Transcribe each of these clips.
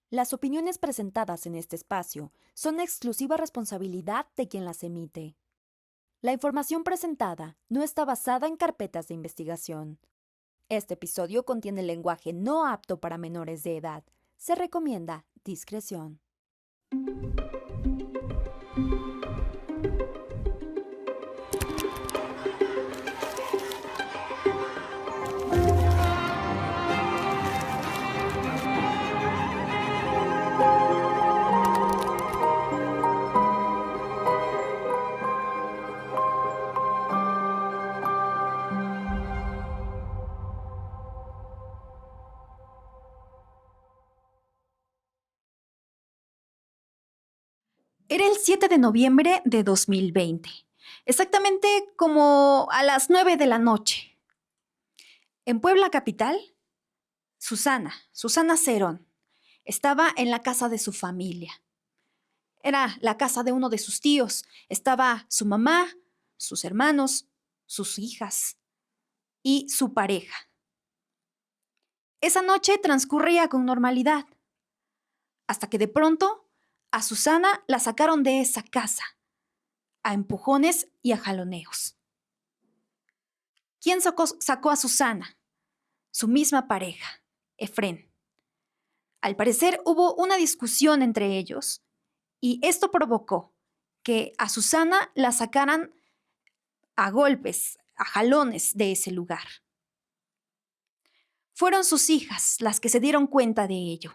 Las opiniones presentadas en este espacio son exclusiva responsabilidad de quien las emite. La información presentada no está basada en carpetas de investigación. Este episodio contiene lenguaje no apto para menores de edad. Se recomienda discreción. Era el 7 de noviembre de 2020, exactamente como a las 9 de la noche. En Puebla capital, Susana Cerón, estaba en la casa de su familia. Era la casa de uno de sus tíos. Estaba su mamá, sus hermanos, sus hijas y su pareja. Esa noche transcurría con normalidad, hasta que de pronto a Susana la sacaron de esa casa, a empujones y a jaloneos. ¿Quién sacó a Susana? Su misma pareja, Efrén. Al parecer hubo una discusión entre ellos y esto provocó que a Susana la sacaran a golpes, a jalones de ese lugar. Fueron sus hijas las que se dieron cuenta de ello.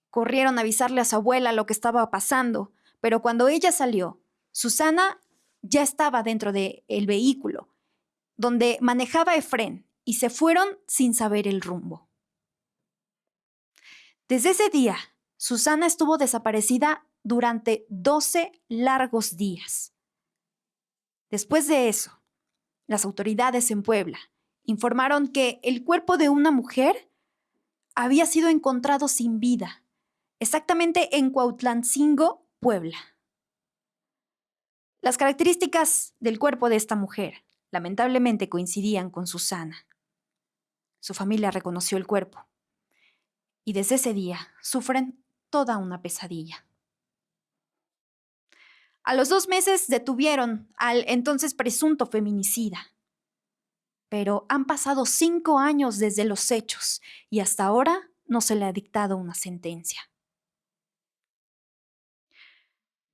Corrieron a avisarle a su abuela lo que estaba pasando, pero cuando ella salió, Susana ya estaba dentro del vehículo, donde manejaba Efrén, y se fueron sin saber el rumbo. Desde ese día, Susana estuvo desaparecida durante 12 largos días. Después de eso, las autoridades en Puebla informaron que el cuerpo de una mujer había sido encontrado sin vida, exactamente en Cuautlancingo, Puebla. Las características del cuerpo de esta mujer lamentablemente coincidían con Susana. Su familia reconoció el cuerpo y desde ese día sufren toda una pesadilla. A los 2 meses detuvieron al entonces presunto feminicida. Pero han pasado 5 años desde los hechos y hasta ahora no se le ha dictado una sentencia.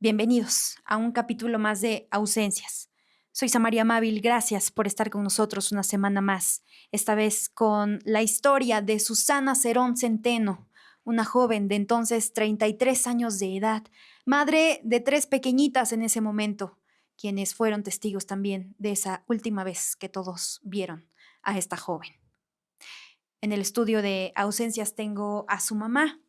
Bienvenidos a un capítulo más de Ausencias. Soy Samaria Mávil, gracias por estar con nosotros una semana más, esta vez con la historia de Susana Cerón Centeno, una joven de entonces 33 años de edad, madre de 3 pequeñitas en ese momento, quienes fueron testigos también de esa última vez que todos vieron a esta joven. En el estudio de Ausencias tengo a su mamá,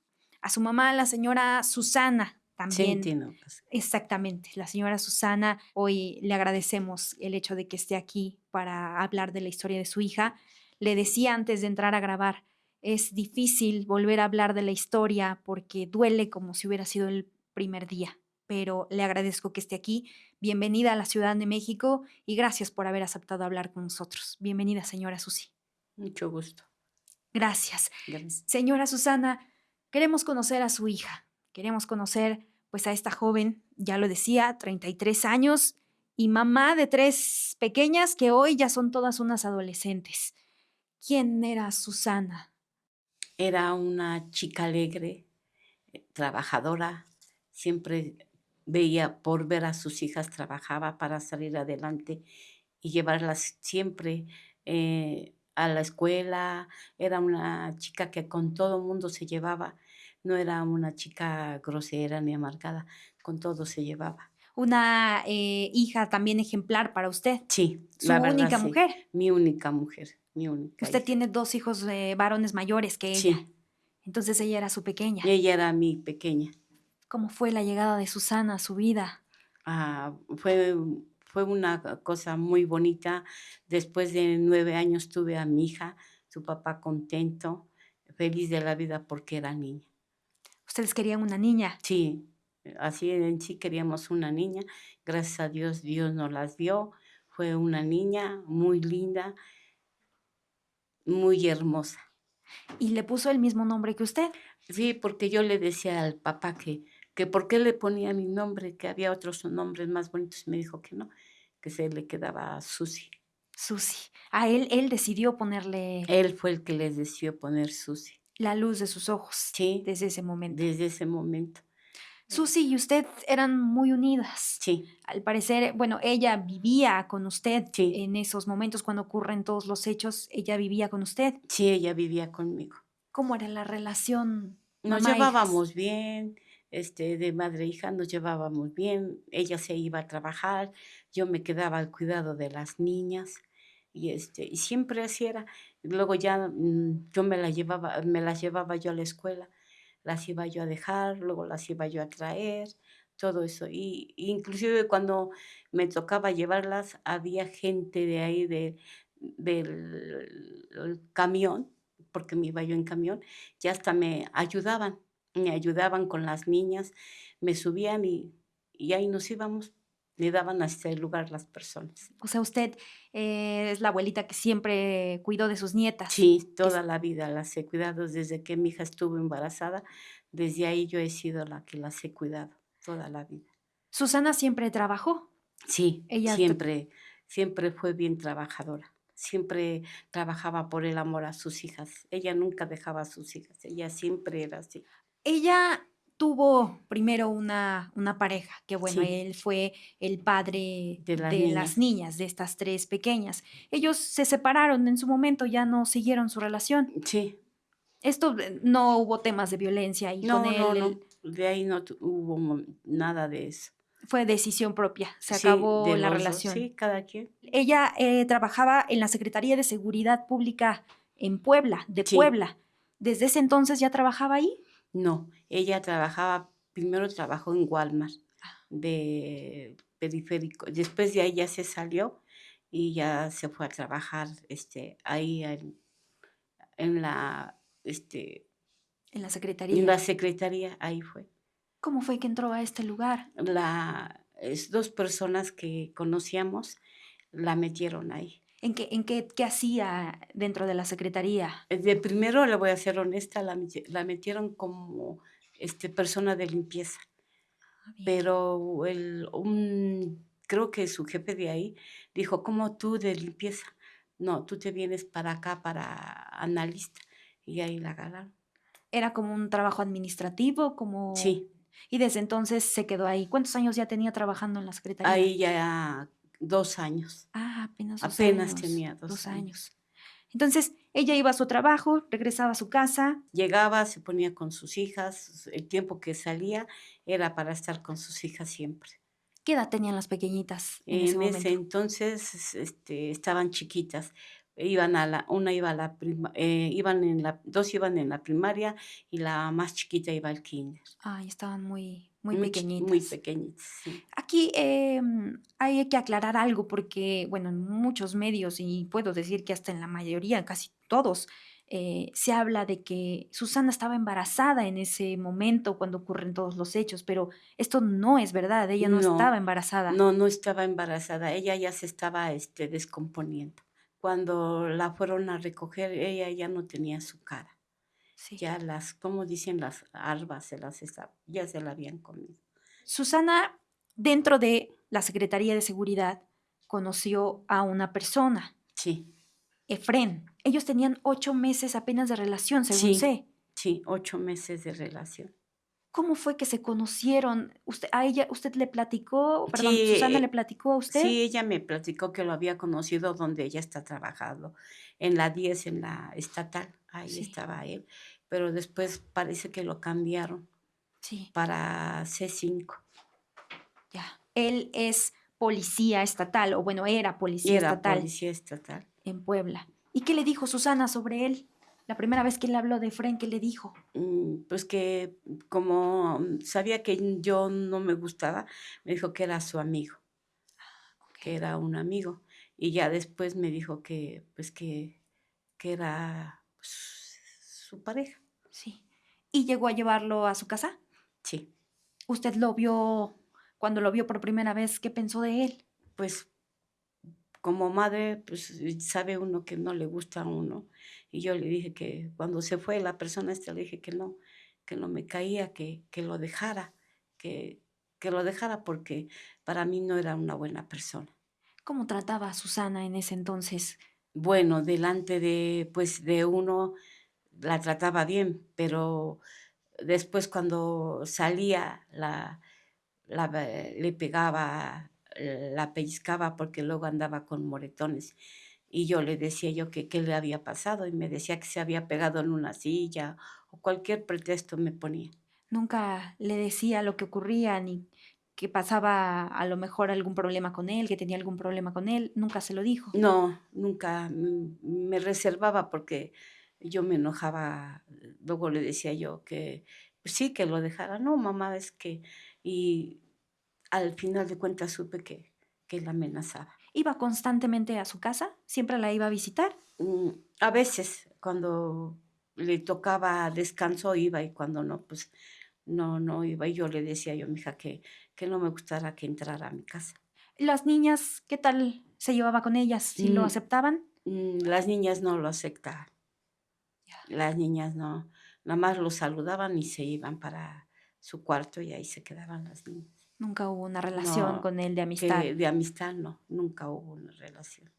la señora Susana, también. Centeno. Exactamente, la señora Susana. Hoy le agradecemos el hecho de que esté aquí para hablar de la historia de su hija. Le decía antes de entrar a grabar, es difícil volver a hablar de la historia porque duele como si hubiera sido el primer día, pero le agradezco que esté aquí. Bienvenida a la Ciudad de México y gracias por haber aceptado hablar con nosotros. Bienvenida, señora Susi. Mucho gusto. Gracias. Gracias. Señora Susana, queremos conocer a su hija. Queremos conocer pues a esta joven, ya lo decía, 33 años y mamá de 3 pequeñas que hoy ya son todas unas adolescentes. ¿Quién era Susana? Era una chica alegre, trabajadora, siempre veía por ver a sus hijas, trabajaba para salir adelante y llevarlas siempre a la escuela. Era una chica que con todo mundo se llevaba, no era una chica grosera ni amargada, con todo se llevaba. Una hija también ejemplar para usted. Sí, Su la verdad única sí, mujer. mi única mujer, mi única Usted hija. tiene 2 hijos varones mayores que ella. Sí, Entonces ella era su pequeña. ella era mi pequeña. ¿Cómo fue la llegada de Susana a su vida? Fue una cosa muy bonita. Después de 9 años tuve a mi hija, su papá contento, feliz de la vida porque era niña. Ustedes querían una niña. Sí, así en sí queríamos una niña. Gracias a Dios, Dios nos las dio. Fue una niña muy linda, muy hermosa. ¿Y le puso el mismo nombre que usted? Sí, porque yo le decía al papá que por qué le ponía mi nombre, que había otros nombres más bonitos, y me dijo que no, que se le quedaba Susi. Susi. A él decidió ponerle Él fue el que les decidió poner Susi. la luz de sus ojos Sí, desde ese momento. desde ese momento. Susi y usted eran muy unidas. Sí, Al parecer, bueno, ella vivía con usted sí, en esos momentos cuando ocurren todos los hechos, ella vivía con usted. sí, ella vivía conmigo. ¿Cómo era la relación Nos mamá-hijas? llevábamos bien, de madre e hija nos llevábamos bien. Ella se iba a trabajar, yo me quedaba al cuidado de las niñas y siempre así era. Luego ya, yo me las llevaba yo a la escuela, las iba yo a dejar, luego las iba yo a traer, todo eso. Inclusive cuando me tocaba llevarlas, había gente de ahí del el camión, porque me iba yo en camión, ya hasta me ayudaban con las niñas, me subían y ahí nos íbamos, me daban hasta el lugar las personas. O sea, usted es la abuelita que siempre cuidó de sus nietas. Sí, Es- toda la vida las he cuidado desde que mi hija estuvo embarazada, desde ahí yo he sido la que las he cuidado toda la vida. Susana siempre trabajó. Sí, Ella, t- siempre fue bien trabajadora, siempre trabajaba por el amor a sus hijas, ella nunca dejaba a sus hijas, ella siempre era así. ella tuvo primero una pareja, que bueno, Sí, él fue el padre de las de las niñas. niñas, de estas tres pequeñas. Ellos se separaron en su momento, ya no siguieron su relación. Sí, Esto no hubo temas de violencia y con no, no, él, no, de ahí no hubo nada de eso. fue decisión propia, se Sí, acabó de la los dos, relación. sí, cada quien. Ella trabajaba en la Secretaría de Seguridad Pública en Puebla, de Sí, Puebla. ¿Desde ese entonces ya trabajaba ahí? no, ella trabajaba, primero trabajó en Walmart de periférico, después de ahí ya se salió y ya se fue a trabajar ahí en la, este, En la en Secretaría. la secretaría, ahí fue. ¿Cómo fue que entró a este lugar? Dos personas que conocíamos la metieron ahí. ¿Qué hacía dentro de la Secretaría? De primero, le voy a ser honesta, la metieron como persona de limpieza, Ah, bien. pero creo que su jefe de ahí dijo, ¿cómo tú de limpieza? No, tú te vienes para acá para analista. Y ahí la agarraron. ¿Era como un trabajo administrativo? Como... Sí, Y desde entonces se quedó ahí. ¿Cuántos años ya tenía trabajando en la Secretaría? ahí ya 2 años. Ah, apenas dos Apenas años. tenía dos 2 años. años. Entonces, ella iba a su trabajo, regresaba a su casa. Llegaba, se ponía con sus hijas, el tiempo que salía era para estar con sus hijas siempre. ¿Qué edad tenían las pequeñitas en ese En ese momento? entonces, estaban chiquitas, una iba a la dos iban en la primaria y la más chiquita iba al kinder. Ay, estaban muy, muy Muy pequeñitas. pequeñitas, sí. Aquí hay que aclarar algo porque, bueno, en muchos medios, y puedo decir que hasta en la mayoría, casi todos, se habla de que Susana estaba embarazada en ese momento cuando ocurren todos los hechos, pero esto no es verdad, ella no estaba No, embarazada. no, no estaba embarazada, ella ya se estaba, descomponiendo. Cuando la fueron a recoger, ella ya no tenía su cara. Sí. Ya como dicen, las larvas ya se la habían comido. Susana, dentro de la Secretaría de Seguridad, conoció a una persona, Sí, Efren. Ellos tenían 8 meses apenas de relación, según sí, sé. sí, 8 meses de relación. ¿Cómo fue que se conocieron? ¿Usted le platicó, perdón, Sí, Susana le platicó a usted? sí, ella me platicó que lo había conocido donde ella está trabajando, en la 10 en la estatal, ahí Sí, estaba él, pero después parece que lo cambiaron sí, para C5. ya. Él es policía estatal, o bueno, era Y policía era estatal policía estatal. en Puebla. ¿Y qué le dijo Susana sobre él? La primera vez que él habló de Efren, ¿qué le dijo? Pues que como sabía que yo no me gustaba, me dijo que era su amigo, que Ok, era un amigo. Y ya después me dijo que, pues que era su pareja. sí. ¿Y llegó a llevarlo a su casa? Sí, ¿Usted lo vio cuando lo vio por primera vez? ¿Qué pensó de él? pues como madre, pues sabe uno que no le gusta a uno. Y yo le dije que cuando se fue la persona esta, le dije que no me caía, que lo dejara, que, que lo dejara porque para mí no era una buena persona. ¿Cómo trataba a Susana en ese entonces? Bueno, delante de, pues, de uno la trataba bien, pero después cuando salía le pegaba, la pellizcaba porque luego andaba con moretones. Y yo le decía yo que qué le había pasado y me decía que se había pegado en una silla o cualquier pretexto me ponía. Nunca le decía lo que ocurría ni que pasaba a lo mejor algún problema con él, que tenía algún problema con él. Nunca se lo dijo. No, nunca me reservaba porque yo me enojaba. Luego le decía yo que pues sí, que lo dejara. No, mamá, es que... Y al final de cuentas supe que la amenazaba. ¿Iba constantemente a su casa? ¿Siempre la iba a visitar? A veces, cuando le tocaba descanso, iba y cuando no, pues no iba. Y yo le decía yo a mi hija que no me gustara que entrara a mi casa. ¿Las niñas, qué tal se llevaba con ellas? ¿Sí lo Mm, aceptaban? las niñas no lo aceptaban. Ya. Las niñas no, nada más lo saludaban y se iban para su cuarto y ahí se quedaban las niñas. Nunca hubo una relación No, con él de amistad. que de amistad no, nunca hubo una relación.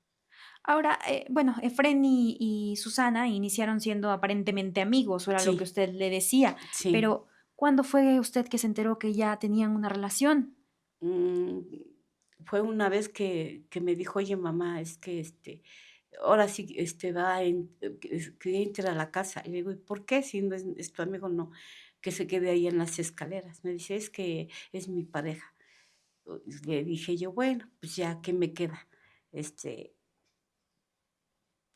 Ahora, bueno, Efren y Susana iniciaron siendo aparentemente amigos, o era lo que Sí, usted le decía, sí. pero ¿cuándo fue usted que se enteró que ya tenían una relación? Mm, fue una vez que me dijo: "Oye, mamá, es que, ahora sí, va que entre a la casa". Y le digo: "¿Y por qué? Si no es tu amigo". "No, que se quede ahí en las escaleras". Me dice: "Es que es mi pareja". Le dije yo: "Bueno, pues ya, ¿qué me queda?". Este,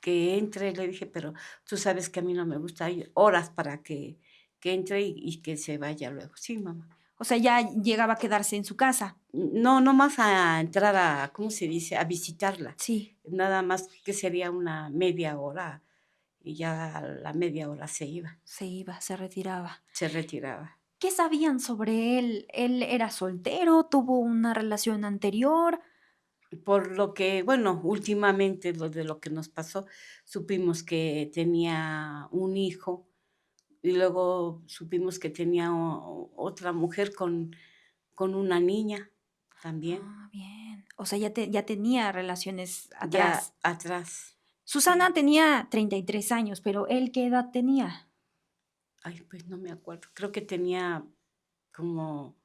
que entre, le dije, pero tú sabes que a mí no me gusta, hay horas para que entre y que se vaya luego. Sí, mamá. O sea, ya llegaba a quedarse en su casa. No, no más a entrar a, ¿cómo se dice? A visitarla. Sí, Nada más que sería una media hora y ya a la media hora se iba, se iba, se retiraba. se retiraba. ¿Qué sabían sobre él? ¿Él era soltero? ¿Tuvo una relación anterior? Por lo que, bueno, últimamente de lo que nos pasó, supimos que tenía un hijo y luego supimos que tenía otra mujer con una niña también, Ah, bien. O sea, ya tenía relaciones ya atrás. atrás. Susana Sí. tenía 33 años, pero ¿él qué edad tenía? Ay, pues no me acuerdo. Creo que tenía como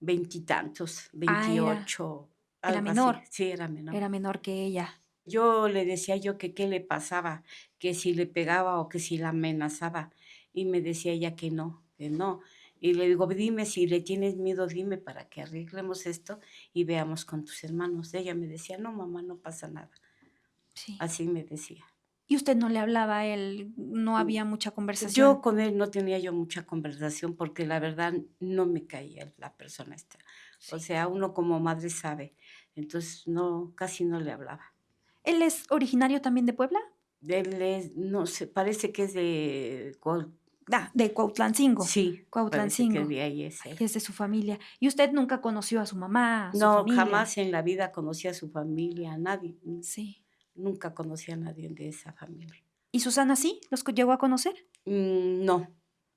veintitantos, Ah, 28, era algo así. menor, Sí, era menor. era menor que ella. Yo le decía yo que qué le pasaba, que si le pegaba o que si la amenazaba. Y me decía ella que no, que no. Y le digo, dime si le tienes miedo, dime para que arreglemos esto y veamos con tus hermanos. Ella me decía, no, mamá, no pasa nada. Sí. Así me decía. ¿Y usted no le hablaba a él? ¿No Mm, había mucha Yo conversación? con él no tenía yo mucha conversación porque la verdad no me caía la persona esta. O Sí. sea, uno como madre sabe. Entonces no, casi no le hablaba. ¿Él es originario también de Puebla? Él es, no sé, parece que es de Ah, de Cuautlancingo. sí, parece que Cuautlancingo. de ahí es Ay, él. es de su familia. ¿Y usted nunca conoció a su mamá, a su No, familia? jamás en la vida conocí a su familia, a nadie. Sí. Nunca conocí a nadie de esa familia. ¿Y Susana sí? ¿Los llegó a conocer? No,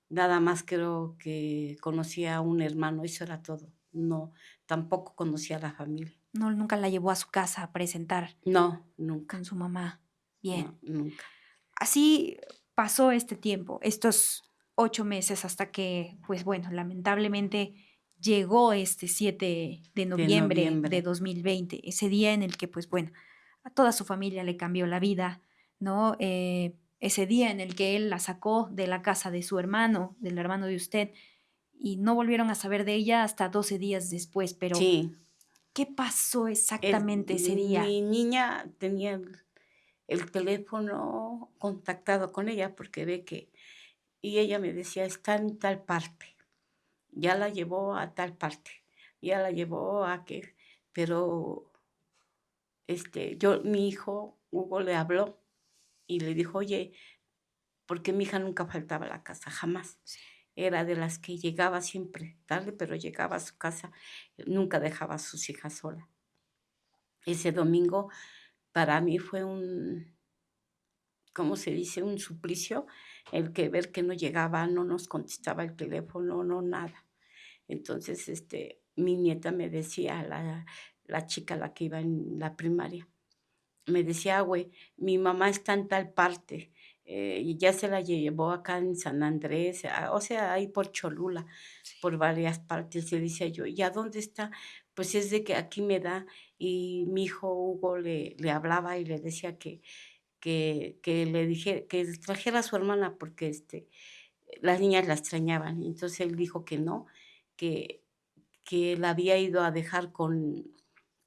nada más creo que conocí a un hermano, eso era todo. No, tampoco conocí a la familia. No, nunca la llevó a su casa a presentar No, nunca, con su mamá. Bien. no, nunca. Así pasó este tiempo, estos 8 meses, hasta que, pues bueno, lamentablemente llegó este 7 de De noviembre de noviembre. 2020, ese día en el que, pues bueno, a toda su familia le cambió la vida, ¿no? Ese día en el que él la sacó de la casa de su hermano, del hermano de usted, y no volvieron a saber de ella hasta 12 días después. Pero, Sí, ¿qué pasó es, exactamente ese día? mi niña tenía el teléfono contactado con ella porque ve que, y ella me decía, está en tal parte, ya la llevó a tal parte, ya la llevó a que, pero mi hijo Hugo le habló y le dijo, oye, porque mi hija nunca faltaba a la casa, jamás. Sí. Era de las que llegaba siempre tarde, pero llegaba a su casa, nunca dejaba a sus hijas sola. Ese domingo para mí fue un, ¿cómo se dice? Un suplicio el que ver que no llegaba, no nos contestaba el teléfono, no nada. Entonces, mi nieta me decía, la chica, la que iba en la primaria, me decía: "Güey, mi mamá está en tal parte, y ya se la llevó acá en San Andrés", o sea, ahí por Cholula, por varias partes. Y decía yo: "¿Y a dónde está?". Pues es de que aquí me da, y mi hijo Hugo le hablaba y le decía que le dije que trajera a su hermana porque, las niñas la extrañaban. Y entonces él dijo que no, que que la había ido a dejar con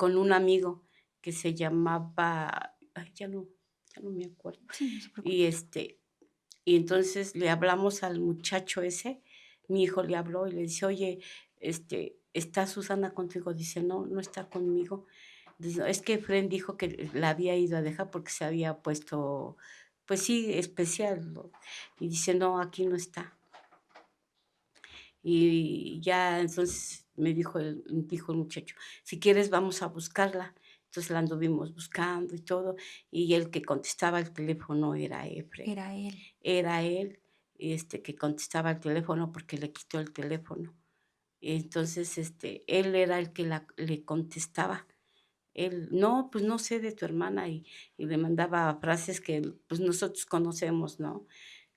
un amigo que se llamaba, ay, ya no me acuerdo. Sí, no se Y, preocupe. y entonces le hablamos al muchacho ese, mi hijo le habló y le dice: "Oye, ¿está Susana contigo?". Dice: "No, no está conmigo". Dice: "No, es que Efren dijo que la había ido a dejar porque se había puesto, pues sí, especial", ¿no? Y dice: "No, aquí no está". Y ya entonces dijo el muchacho: "Si quieres, vamos a buscarla". Entonces la anduvimos buscando y todo, y el que contestaba el teléfono era Efren. Era él. Era él, que contestaba el teléfono porque le quitó el teléfono. Entonces, él era el que le contestaba. Él: "No, pues no sé de tu hermana", y le mandaba frases que, pues, nosotros conocemos, ¿no?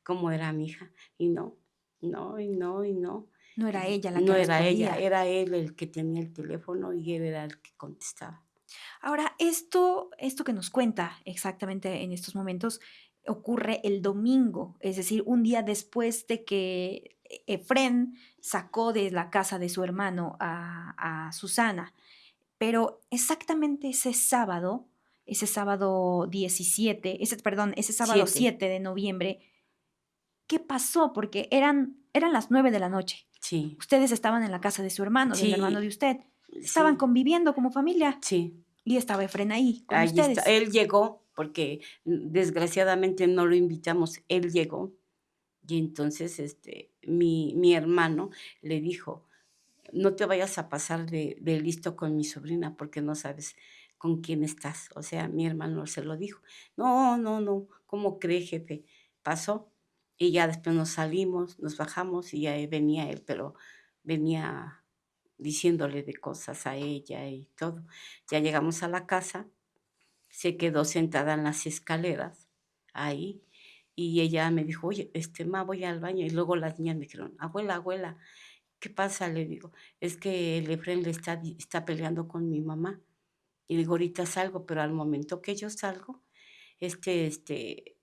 Cómo era mi hija, y no, no, y no, y no. No era ella la que No era ella, respondía. era él el que tenía el teléfono y él era el que contestaba. Ahora, esto que nos cuenta exactamente en estos momentos ocurre el domingo, es decir, un día después de que Efrén sacó de la casa de su hermano a Susana. Pero exactamente ese sábado 17, ese sábado 7, 7 de noviembre, ¿qué pasó? Porque eran las 9 de la noche. sí, Ustedes estaban en la casa de su hermano, del hermano de sí, usted. Estaban sí, conviviendo como familia sí. y estaba Efren ahí con Ahí está. ustedes. Él llegó porque, desgraciadamente no lo invitamos, él llegó. Y entonces, mi hermano le dijo: "No te vayas a pasar de listo con mi sobrina, porque no sabes con quién estás". O sea, mi hermano se lo dijo. "No, no, no, ¿cómo cree, jefe?". Pasó, y ya después nos salimos, nos bajamos, y ya venía él, pero venía diciéndole de cosas a ella y todo. Ya llegamos a la casa, se quedó sentada en las escaleras, ahí, y ella me dijo: "Oye, voy al baño". Y luego las niñas me dijeron: "Abuela, abuela, ¿qué pasa?". Le digo: "Es que el Efren está peleando con mi mamá". Y digo: "Ahorita salgo", pero al momento que yo salgo, este este,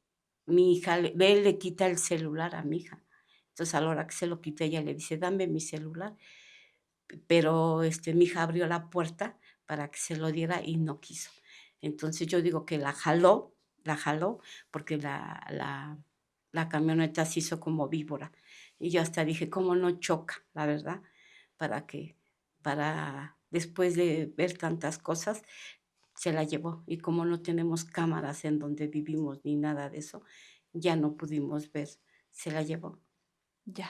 mi hija él le quita el celular a mi hija. Entonces, a la hora que se lo quita, ella le dice: "Dame mi celular". Pero, mi hija abrió la puerta para que se lo diera y no quiso. Entonces, yo digo que la jaló porque la camioneta se hizo como víbora. Y yo hasta dije: "¿Cómo no choca?", la verdad, para que para después de ver tantas cosas, se la llevó. Y como no tenemos cámaras en donde vivimos ni nada de eso, ya no pudimos ver, se la llevó. Ya.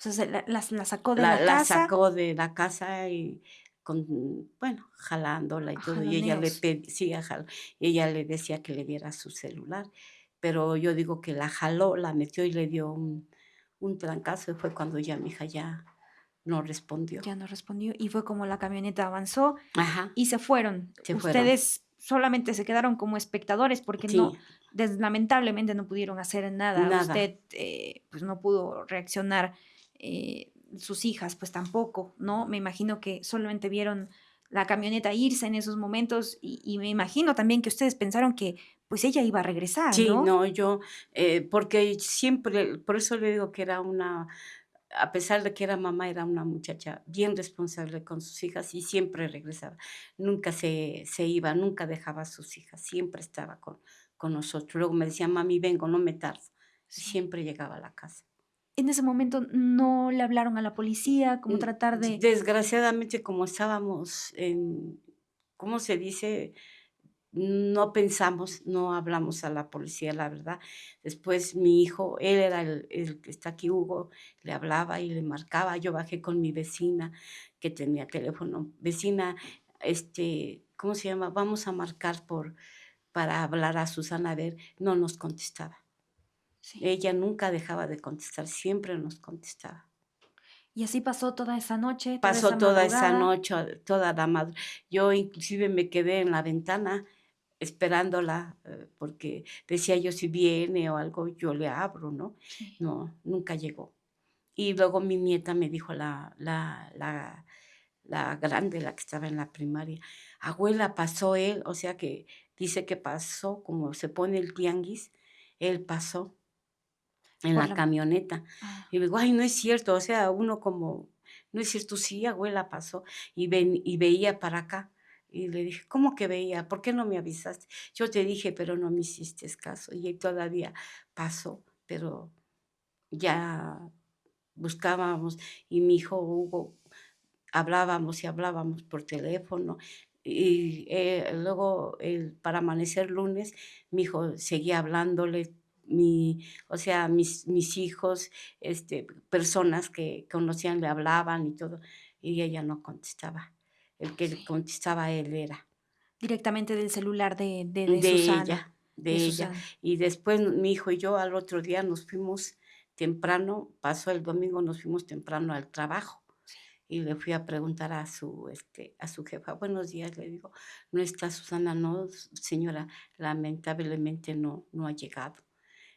O sea, la sacó de La la la casa sacó de la casa y bueno, jalándola y a todo, y ella le jaloneos. pedía, sí, y ella le decía que le diera su celular, pero yo digo que la jaló, la metió y le dio un trancazo, y fue cuando ya mi hija ya no respondió. Ya no respondió y fue como la camioneta avanzó Ajá, y se fueron. se fueron. Ustedes solamente se quedaron como espectadores porque no, Sí, lamentablemente no pudieron hacer nada. nada. Usted pues no pudo reaccionar, sus hijas pues tampoco, ¿no? Me imagino que solamente vieron la camioneta irse en esos momentos y me imagino también que ustedes pensaron que pues ella iba a regresar, Sí, ¿no? no, yo, porque siempre, por eso le digo que era a pesar de que era mamá, era una muchacha bien responsable con sus hijas y siempre regresaba. Nunca se iba, nunca dejaba a sus hijas, siempre estaba con nosotros. Luego me decía: "Mami, vengo, no me tardo", y Sí. siempre llegaba a la casa. En ese momento no le hablaron a la policía, como Mm, tratar de desgraciadamente, como estábamos en, ¿cómo se dice? No pensamos, no hablamos a la policía, la verdad. Después mi hijo, él era el que está aquí, Hugo, le hablaba y le marcaba. Yo bajé con mi vecina que tenía teléfono. Vecina, ¿cómo se llama? Vamos a marcar para hablar a Susana, a ver, no nos contestaba. Sí. Ella nunca dejaba de contestar, siempre nos contestaba. Y así pasó toda esa noche, toda esa Pasó toda esa madrugada. noche, toda la madru yo inclusive me quedé en la ventana esperándola, porque decía yo: "Si viene o algo, yo le abro", ¿no? Sí. No, nunca llegó. Y luego mi nieta me dijo, la grande, la que estaba en la primaria: "Abuela, pasó él", o sea que dice que pasó, como se pone el tianguis, él pasó en Por la la camioneta. ah, Y le digo: "Ay, no es cierto", o sea, uno como, no es cierto, sí, abuela, pasó. Y veía para acá. Y le dije: "¿Cómo que veía? ¿Por qué no me avisaste? Yo te dije, pero no me hiciste caso". Y él todavía pasó, pero ya buscábamos, y mi hijo Hugo, hablábamos y hablábamos por teléfono. Y, luego, para amanecer lunes, mi hijo seguía hablándole, o sea, mis hijos, personas que conocían, le hablaban y todo, y ella no contestaba. El que le sí. contestaba a él era Directamente del celular de de Susana, ella, de de ella. Susana. Y después mi hijo y yo al otro día nos fuimos temprano, pasó el domingo, nos fuimos temprano al trabajo. Sí. Y le fui a preguntar a su jefa: "Buenos días", le digo: "¿No está Susana?". "No, señora, lamentablemente no ha llegado".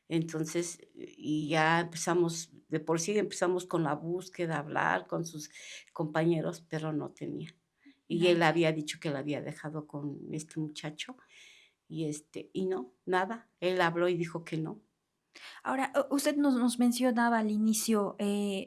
Entonces, y ya empezamos, de por sí empezamos con la búsqueda, a hablar con sus compañeros, pero no tenía. Y él Nadie. había dicho que la había dejado con este muchacho, y no, nada. Él habló y dijo que no. Ahora, usted nos mencionaba al inicio,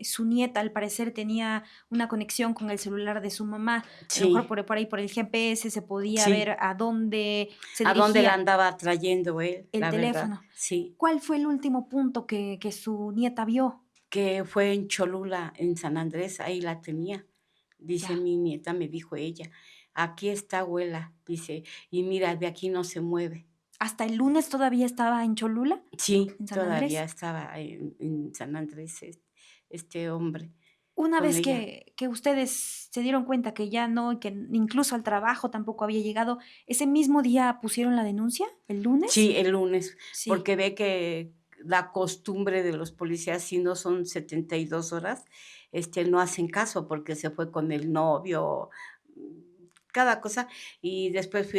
su nieta al parecer tenía una conexión con el celular de su mamá. A lo mejor Sí, por ahí por el GPS se podía ver sí. a dónde se ¿A dónde la dirigía andaba trayendo él? el La verdad, teléfono. sí. ¿Cuál fue el último punto que su nieta vio? Que fue en Cholula, en San Andrés, ahí la tenía. Dice Ya. mi nieta, me dijo ella: "Aquí está abuela", dice, "y mira, de aquí no se mueve". ¿Hasta el lunes todavía estaba en Cholula, Sí, en San todavía Andrés? estaba en San Andrés, este hombre Una con vez ella. que ustedes se dieron cuenta que ya no, y que incluso al trabajo tampoco había llegado, ¿ese mismo día pusieron la denuncia? ¿El lunes? Sí, el lunes, Sí, porque ve que la costumbre de los policías, si no son 72 horas, no hacen caso porque se fue con el novio, cada cosa. Y después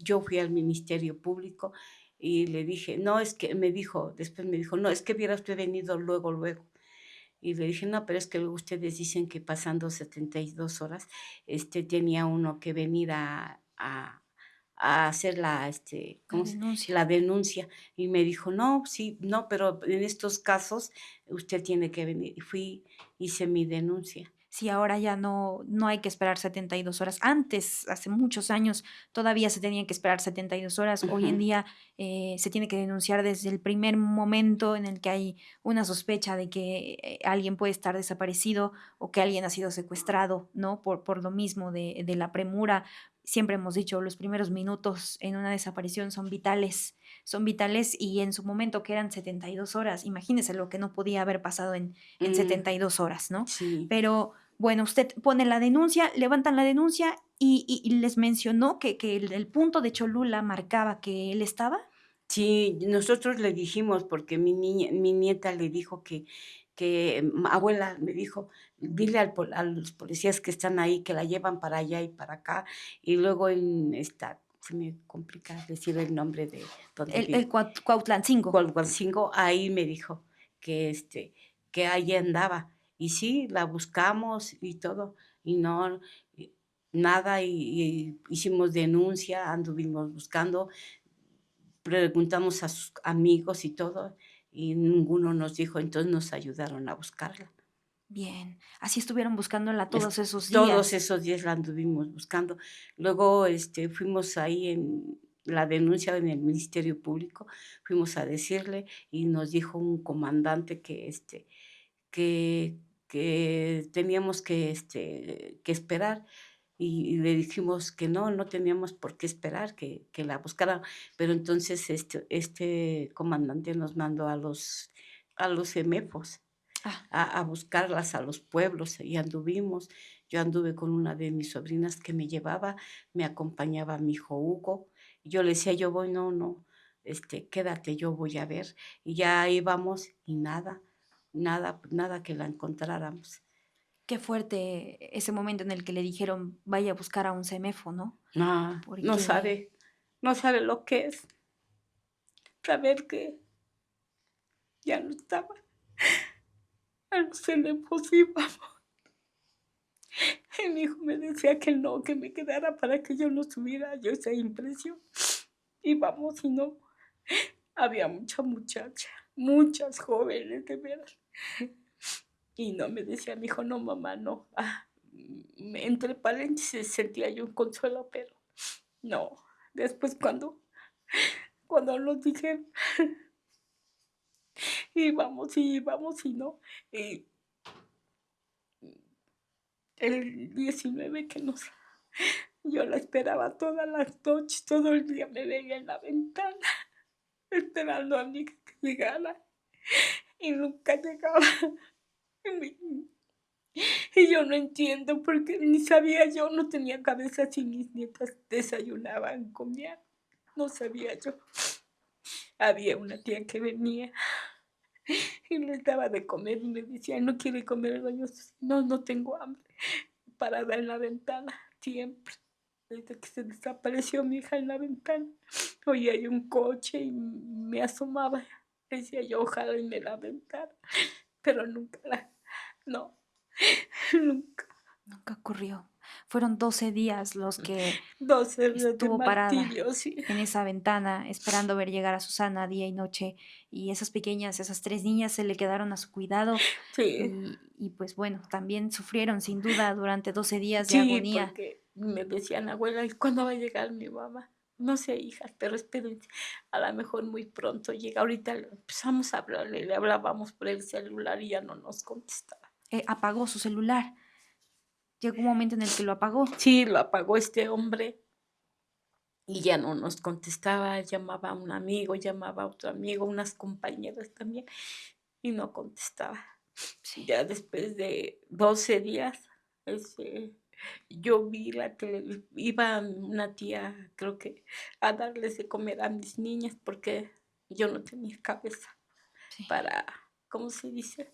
yo fui al Ministerio Público y le dije: "No, es que", después me dijo: "No, es que hubiera usted venido luego, luego". Y le dije: "No, pero es que luego ustedes dicen que pasando 72 horas, tenía uno que venir a hacer la ¿cómo se? denuncia. La denuncia". Y me dijo: "No, sí, no, pero en estos casos usted tiene que venir". Y fui, hice mi denuncia. Sí, ahora ya no hay que esperar 72 horas. Antes, hace muchos años, todavía se tenían que esperar 72 horas. Hoy en Ujú. día, se tiene que denunciar desde el primer momento en el que hay una sospecha de que, alguien puede estar desaparecido o que alguien ha sido secuestrado, ¿no? Por lo mismo de la premura. Siempre hemos dicho, los primeros minutos en una desaparición son vitales, y en su momento que eran 72 horas, imagínese lo que no podía haber pasado en Mm, 72 horas, ¿no? sí. Pero bueno, usted pone la denuncia, levantan la denuncia y les mencionó que el punto de Cholula marcaba que él estaba. Sí, nosotros le dijimos, porque mi nieta le dijo abuela, me dijo: "Dile a los policías que están ahí, que la llevan para allá y para acá". Y luego se me complica decir el nombre de donde El vivo. Cuautlancingo. Cualhuancingo, ahí me dijo que, que ahí andaba. Y sí, la buscamos y todo, y no, y nada, y hicimos denuncia, anduvimos buscando, preguntamos a sus amigos y todo, y ninguno nos dijo, entonces nos ayudaron a buscarla. Bien, así estuvieron buscándola Es todos esos Todos días. esos días la anduvimos buscando. Luego, fuimos ahí en la denuncia en el Ministerio Público, fuimos a decirle y nos dijo un comandante que teníamos que esperar, y le dijimos que no teníamos por qué esperar, que la buscaran. Pero entonces, comandante nos mandó a los EMEFOS Ah, a buscarlas a los pueblos, y anduvimos. Yo anduve con una de mis sobrinas que me llevaba, me acompañaba mi hijo Hugo, y yo le decía: "Yo voy", "No, no", quédate, yo voy a ver. Y ya íbamos y nada, nada, nada que la encontráramos. Qué fuerte ese momento en el que le dijeron vaya a buscar a un CEMEFO, ¿no? No, no Porque sabe, no sabe lo que es saber que ya no estaba. A los teléfonos íbamos. Y mi hijo me decía que no, que me quedara para que yo no tuviera yo esa impresión. Íbamos y no. Había mucha muchacha, muchas jóvenes, de veras. Y no, me decía mi hijo, no, mamá, no. Entre paréntesis sentía yo un consuelo, pero no. Después cuando nos dijeron, íbamos y no. Y el 19 yo la esperaba todas las noches, todo el día me veía en la ventana, esperando a mi hija que llegara. Y nunca llegaba. Y y yo no entiendo porque ni sabía yo, no tenía cabeza si mis nietas desayunaban, comían, no sabía yo. Había una tía que venía y les daba de comer y me decía, ¿no quiere comer, doña Susi? No, no tengo hambre. Parada en la ventana, siempre. Desde que se desapareció mi hija en la ventana, oía yo un coche y me asomaba. Decía yo, ojalá y me la aventara, pero nunca no, nunca. nunca ocurrió. Fueron 12 días los que 12 días de estuvo parada martirio, sí. en esa ventana esperando ver llegar a Susana día y noche, y esas pequeñas, esas 3 niñas se le quedaron a su cuidado Sí, y pues bueno, también sufrieron sin duda durante 12 días de sí, agonía. porque me decían, abuela, ¿y cuándo va a llegar mi mamá? No sé, hijas, pero espérense, a lo mejor muy pronto llega. Ahorita empezamos a hablarle, le hablábamos por el celular y ya no nos contestaba. Apagó su celular. Llegó un momento en el que lo apagó. Sí, lo apagó este hombre y ya no nos contestaba, llamaba a un amigo, llamaba a otro amigo, unas compañeras también, y no contestaba. Sí. Ya después de 12 días, este, yo vi la tele, iba una tía, creo que, a darles de comer a mis niñas porque yo no tenía cabeza Sí. para, ¿cómo se dice?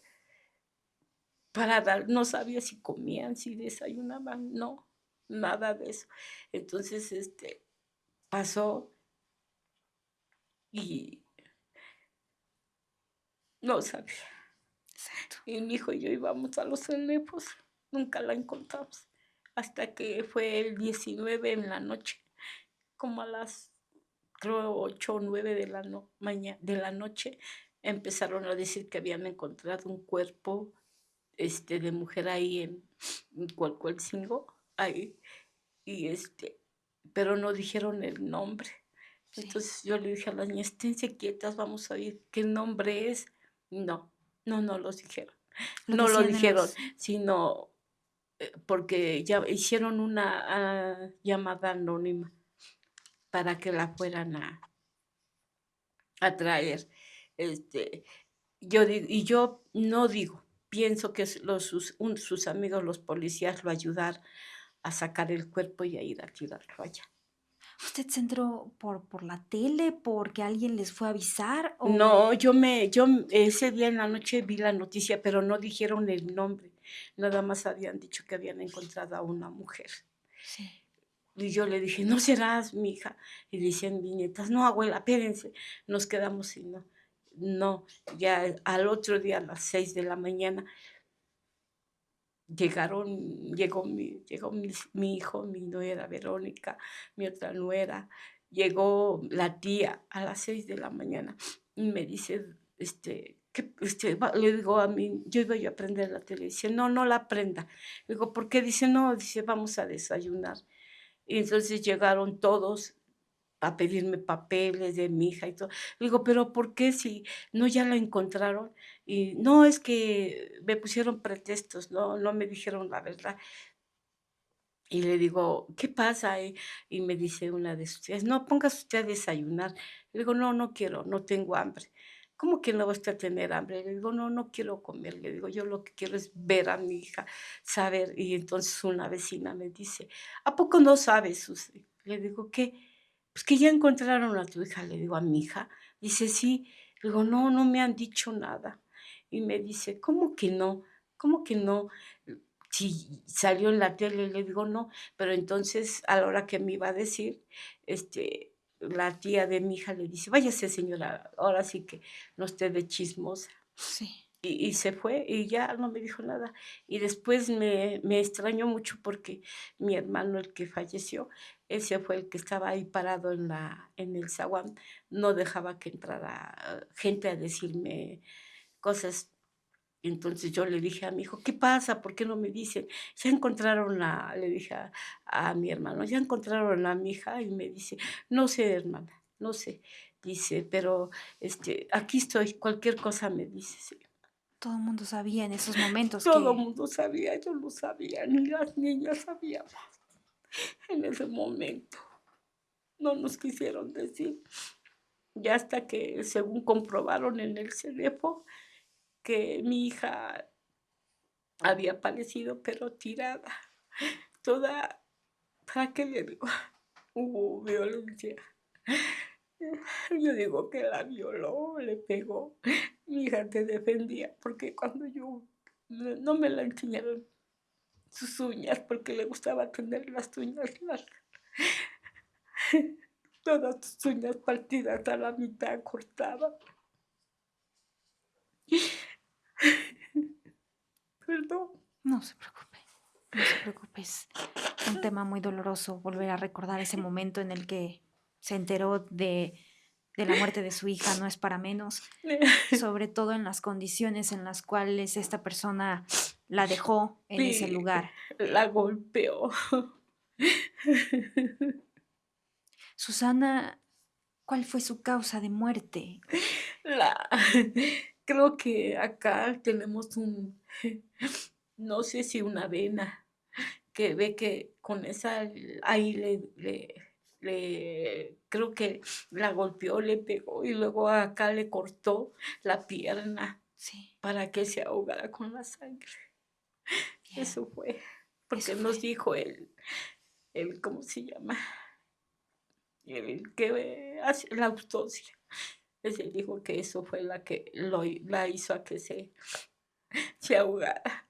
Para dar, no sabía si comían, si desayunaban, no, nada de eso. Entonces, pasó y no sabía. Exacto. Y mi hijo y yo íbamos a los Cenefos, nunca la encontramos, hasta que fue el 19 en la noche, como a las, creo, 8 o 9 de de la noche, empezaron a decir que habían encontrado un cuerpo, de mujer ahí en Cualcualcingo, ahí, y pero no dijeron el nombre. Sí. Entonces yo le dije a las niñas, esténse quietas, vamos a oír qué nombre es. No, no los dijeron. Lo No lo decían en dijeron, los... sino porque ya hicieron una llamada anónima para que la fueran a traer. Este, yo no digo, pienso que sus amigos, los policías, lo ayudaron a sacar el cuerpo y a ir a tirarlo allá. ¿Usted se entró por la tele, porque alguien les fue a avisar o...? No, yo ese día en la noche vi la noticia, pero no dijeron el nombre. Nada más habían dicho que habían encontrado a una mujer. Sí. Y yo le dije, ¿no serás mi hija? Y decían mis nietas, no, abuela, espérense. Nos quedamos sin no. No, ya al otro día a las 6 de la mañana llegó mi hijo, mi nuera Verónica, mi otra nuera, llegó la tía a las 6 de la mañana y me dice, le digo a mí, yo iba yo a prender la tele, dice, no, no la prenda. Le digo, ¿por qué? Dice, no, dice, vamos a desayunar. Y entonces llegaron todos a pedirme papeles de mi hija y todo. Le digo, pero ¿por qué si no ya la encontraron? Y no, es que me pusieron pretextos, no me dijeron la verdad. Y le digo, ¿qué pasa? Y me dice una de sus tías, no, póngase usted a desayunar. Le digo, no, no quiero, no tengo hambre. ¿Cómo que no va usted a tener hambre? Le digo, no, no quiero comer. Le digo, yo lo que quiero es ver a mi hija, saber. Y entonces una vecina me dice, ¿a poco no sabes, Susi? Le digo, ¿qué? pues que ya encontraron a tu hija, le digo a mi hija. Dice, sí. Le digo, no, no me han dicho nada. Y me dice, ¿cómo que no? ¿Cómo que no? Si salió en la tele, le digo, no. Pero entonces, a la hora que me iba a decir, la tía de mi hija le dice, váyase señora, ahora sí que no esté de chismosa. Sí. Y se fue y ya no me dijo nada. Y después me extrañó mucho porque mi hermano, el que falleció, ese fue el que estaba ahí parado en el zaguán, no dejaba que entrara gente a decirme cosas. Entonces yo le dije a mi hijo, ¿qué pasa? ¿Por qué no me dicen? Ya encontraron le dije a mi hermano, ya encontraron a mi hija y me dice, no sé, hermana, no sé. Dice, pero aquí estoy, cualquier cosa me dice. Sí. Todo el mundo sabía en esos momentos Todo el que mundo sabía, yo lo sabía, ni las niñas sabíamos en ese momento. No nos quisieron decir. Ya hasta que, según comprobaron en el CEDEFO, que mi hija había aparecido, pero tirada. Toda, ¿para qué le digo? Hubo violencia. Yo digo que la violó, le pegó. Mi hija te defendía, porque cuando yo no me la enseñaron sus uñas, porque le gustaba tener las uñas largas. Todas sus uñas partidas a la mitad, cortadas. Perdón. no se preocupe, no se preocupe. Es un tema muy doloroso volver a recordar ese momento en el que se enteró de la muerte de su hija, no es para menos, sobre todo en las condiciones en las cuales esta persona la dejó en ese Sí, lugar. la golpeó. Susana, ¿cuál fue su causa de muerte? La, creo que acá tenemos no sé si una vena, que ve que con esa, ahí creo que la golpeó, le pegó y luego acá le cortó la pierna Sí, para que se ahogara con la sangre. bien, Eso fue, porque eso nos fue. dijo ¿cómo se llama? El que hace la autopsia. Ese dijo que eso fue la que la hizo a que se ahogara.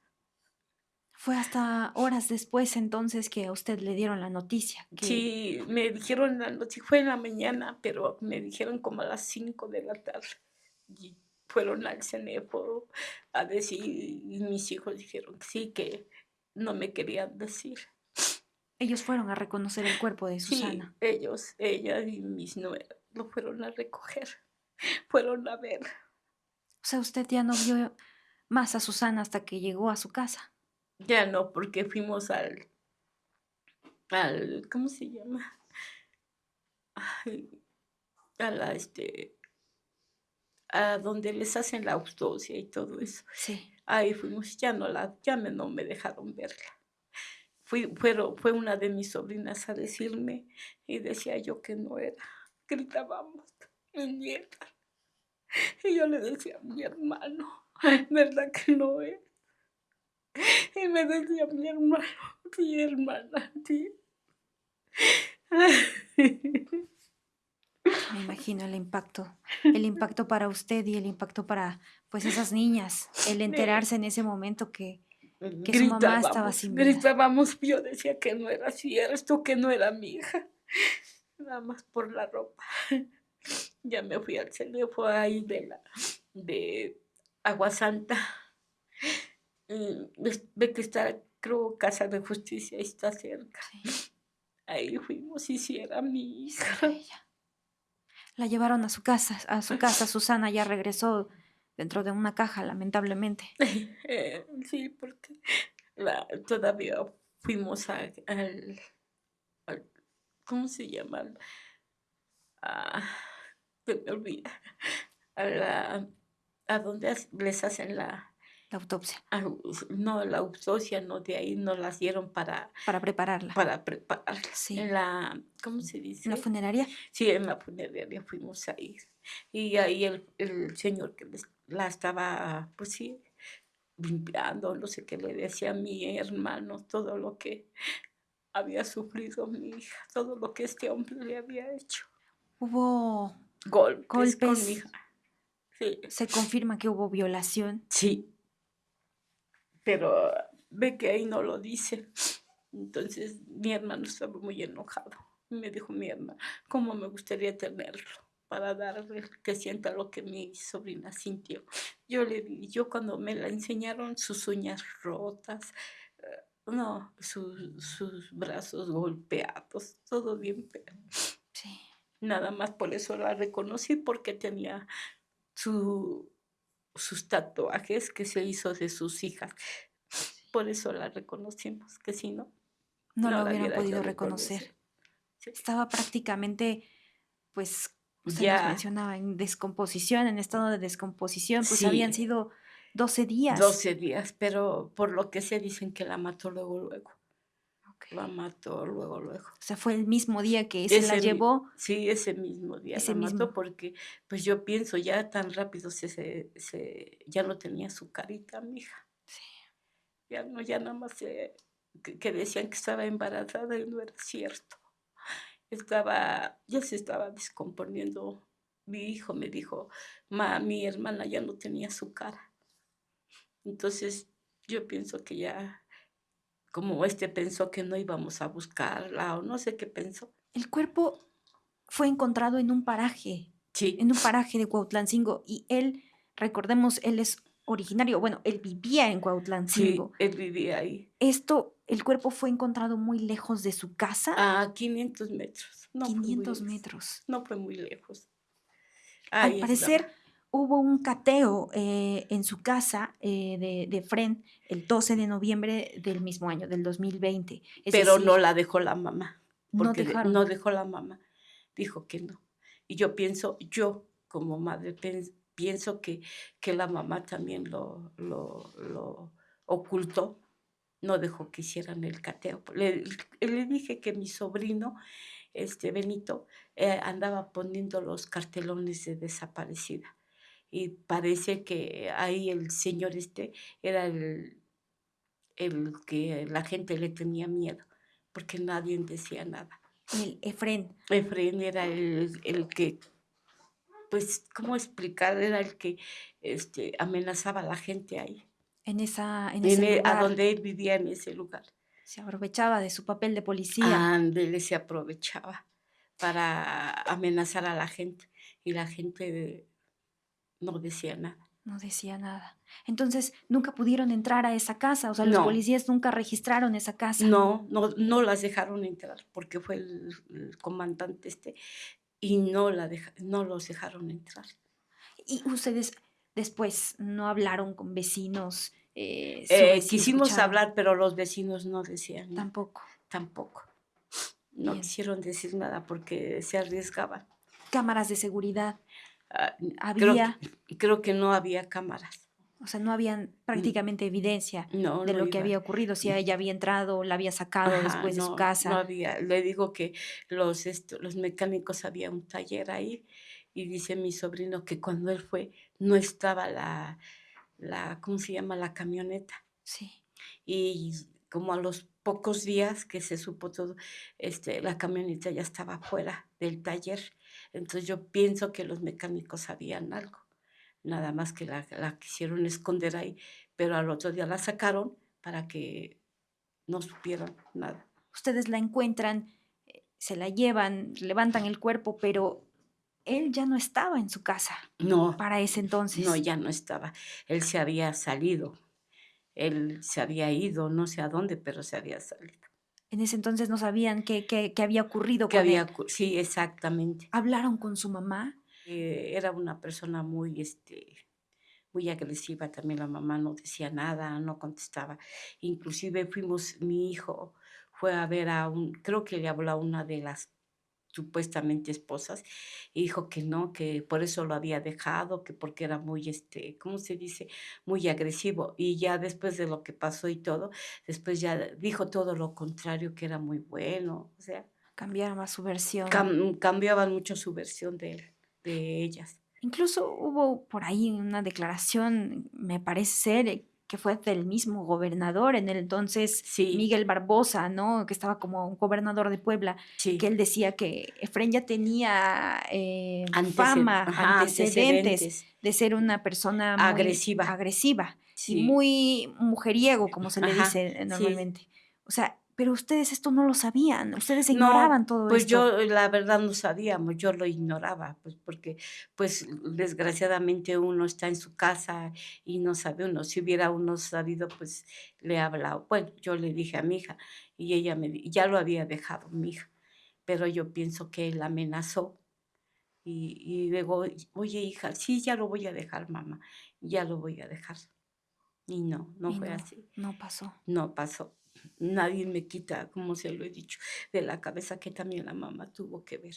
Fue hasta horas después entonces que a usted le dieron la noticia que Sí, me dijeron la noche, fue en la mañana, pero me dijeron como a las 5 de la tarde. Y fueron al CENEFO a decir, y mis hijos dijeron que sí, que no me querían decir. ellos fueron a reconocer el cuerpo de Sí, Susana. ella y mis nueras lo fueron a recoger, fueron a ver. O sea, usted ya no vio más a Susana hasta que llegó a su casa. Ya no, porque fuimos ¿cómo se llama? Ay, a a donde les hacen la autopsia y todo eso. Sí. Ahí fuimos, no me dejaron verla. Fue una de mis sobrinas a decirme y decía yo que no era. Gritábamos, mi nieta. Y yo le decía a mi hermano, ¿verdad que no es? Y me decía mi hermano, sí, hermana, sí. Me imagino el impacto para usted y el impacto para pues esas niñas, el enterarse en ese momento que su mamá estaba sin vida. Gritábamos, yo decía que no era cierto, que no era mi hija, nada más por la ropa. Ya me fui al teléfono ahí de Agua Santa. Ve que está, creo, Casa de Justicia, está cerca. Sí, Ahí fuimos y sí era mi sí era hija. ella. La llevaron a su casa. Susana ya regresó dentro de una caja, lamentablemente. Sí, porque todavía fuimos al- ¿cómo se llama? Ah, se me olvida. A la, a donde les hacen La autopsia, no, la autopsia, no, de ahí nos las dieron para prepararla. para prepararlas. Sí. ¿Cómo se ¿En la dice? funeraria? Sí, en la funeraria fuimos a ir. Y ahí el señor que la estaba, pues sí, limpiando, no sé qué le decía a mi hermano, todo lo que había sufrido mi hija, todo lo que este hombre le había hecho. Hubo Golpes con mi golpes, hija. Sí, se confirma que hubo violación. sí, pero ve que ahí no lo dice. Entonces mi hermano estaba muy enojado. Me dijo mi hermano, ¿cómo me gustaría tenerlo para darle que sienta lo que mi sobrina sintió? Yo le di, yo cuando me la enseñaron, sus uñas rotas, no, sus brazos golpeados, todo bien feo. Sí. Nada más por eso la reconocí, porque tenía sus tatuajes que se hizo de sus hijas. Por eso la reconocimos, que si no, No no lo la hubieran hubiera yo podido reconocido. reconocer. Sí. Estaba prácticamente, pues, usted nos Ya mencionaba, en descomposición, en estado de descomposición, pues habían sí, sido 12 días. 12 días, pero por lo que se dicen que la mató luego, luego. Ok. La mató luego, luego. O sea, fue el mismo día que se la Ese, llevó, sí, ese mismo día ese la mató mismo. porque, pues yo pienso, ya tan rápido ya no tenía su carita, mi hija. Sí. Ya no, ya nada más que decían que estaba embarazada y no era cierto. Ya se estaba descomponiendo. Mi hijo me dijo, mi hermana ya no tenía su cara. Entonces yo pienso que ya, como pensó que no íbamos a buscarla o no sé qué pensó. El cuerpo fue encontrado Sí, en un paraje de Cuautlancingo, y él, recordemos, él es originario, bueno, él vivía en Cuautlancingo. sí, él vivía ahí, El cuerpo fue encontrado muy lejos de su casa, a 500 metros. No fue muy 500 lejos. metros. No fue muy lejos. Al Ahí parecer, estaba. hubo un cateo en su casa de Fren el 12 de noviembre del mismo año, del 2020. Es Pero no decir, la dejó la mamá, no porque dejaron. no dejó la mamá, dijo que no. Y yo como madre pienso que la mamá también lo ocultó, no dejó que hicieran el cateo. Le dije que mi sobrino, Benito, andaba poniendo los cartelones de desaparecida. Y parece que ahí el señor era el que la gente le tenía miedo, porque nadie decía nada. El Efren, Efraín era el que, pues, ¿cómo explicar? Era el que amenazaba a la gente ahí, en ese a lugar, donde él vivía en ese lugar. se aprovechaba de su papel de policía. Ándele, se aprovechaba para amenazar a la gente y la gente no decía nada. No decía nada. Entonces, nunca pudieron entrar a esa casa. O sea, los No, policías nunca registraron esa casa. no las dejaron entrar porque fue el comandante y no los dejaron entrar. Y ustedes después no hablaron con vecinos, si Quisimos escucharon. hablar, pero los vecinos no decían nada, Tampoco. tampoco. No Bien. quisieron decir nada porque se arriesgaban. Cámaras de seguridad Ah, creo había. que, creo que no había cámaras. O sea, no habían Mm, prácticamente evidencia No, de no lo que iba. había ocurrido, si ella había entrado, la había sacado Ajá, después de su no casa. había. Le digo que los mecánicos, había un taller ahí y dice mi sobrino que cuando él fue no estaba ¿cómo se llama? La camioneta. Sí. Y como a los pocos días que se supo todo, la camioneta ya estaba fuera del taller. Entonces yo pienso que los mecánicos sabían algo, nada más que la quisieron esconder ahí, pero al otro día la sacaron para que no supieran nada. Ustedes la encuentran, se la llevan, levantan el cuerpo, pero él ya no estaba en su casa No, para ese no, entonces. ya no estaba. Él se había salido, él se había ido, no sé a dónde, pero se había salido. En ese entonces no sabían qué había ocurrido Que con él. sí, exactamente. ¿Hablaron con su mamá? Era una persona muy agresiva, también la mamá no decía nada, no contestaba. Inclusive mi hijo fue a ver creo que le habló a una de las supuestamente esposas, y dijo que no, que por eso lo había dejado, que porque era muy, ¿cómo se dice? Muy agresivo. Y ya después de lo que pasó y todo, después ya dijo todo lo contrario, que era muy bueno. O sea, Cambiaron a su versión. cambiaban mucho su versión de ellas. Incluso hubo por ahí una declaración, me parece ser, que fue del mismo gobernador en el entonces, Sí, Miguel Barbosa, ¿no? Que estaba como un gobernador de Puebla, que sí. él decía que Efraín ya tenía fama, Ajá, antecedentes antecedentes. de ser una persona muy Agresiva. agresiva y Sí. muy mujeriego, como se le Ajá, dice sí. normalmente. O sea, pero ustedes esto no lo sabían, ustedes No, ignoraban todo pues esto. yo la verdad no sabíamos, yo lo ignoraba, pues porque, pues desgraciadamente uno está en su casa y no sabe uno. Si hubiera uno sabido, pues le he hablado. Bueno, yo le dije a mi hija y ella ya lo había dejado mi hija, pero yo pienso que él amenazó y luego, oye hija, sí, ya lo voy a dejar, mamá, ya lo voy a dejar. Y no Y fue no, así. no pasó. No pasó. Nadie me quita, como se lo he dicho, de la cabeza que también la mamá tuvo que ver.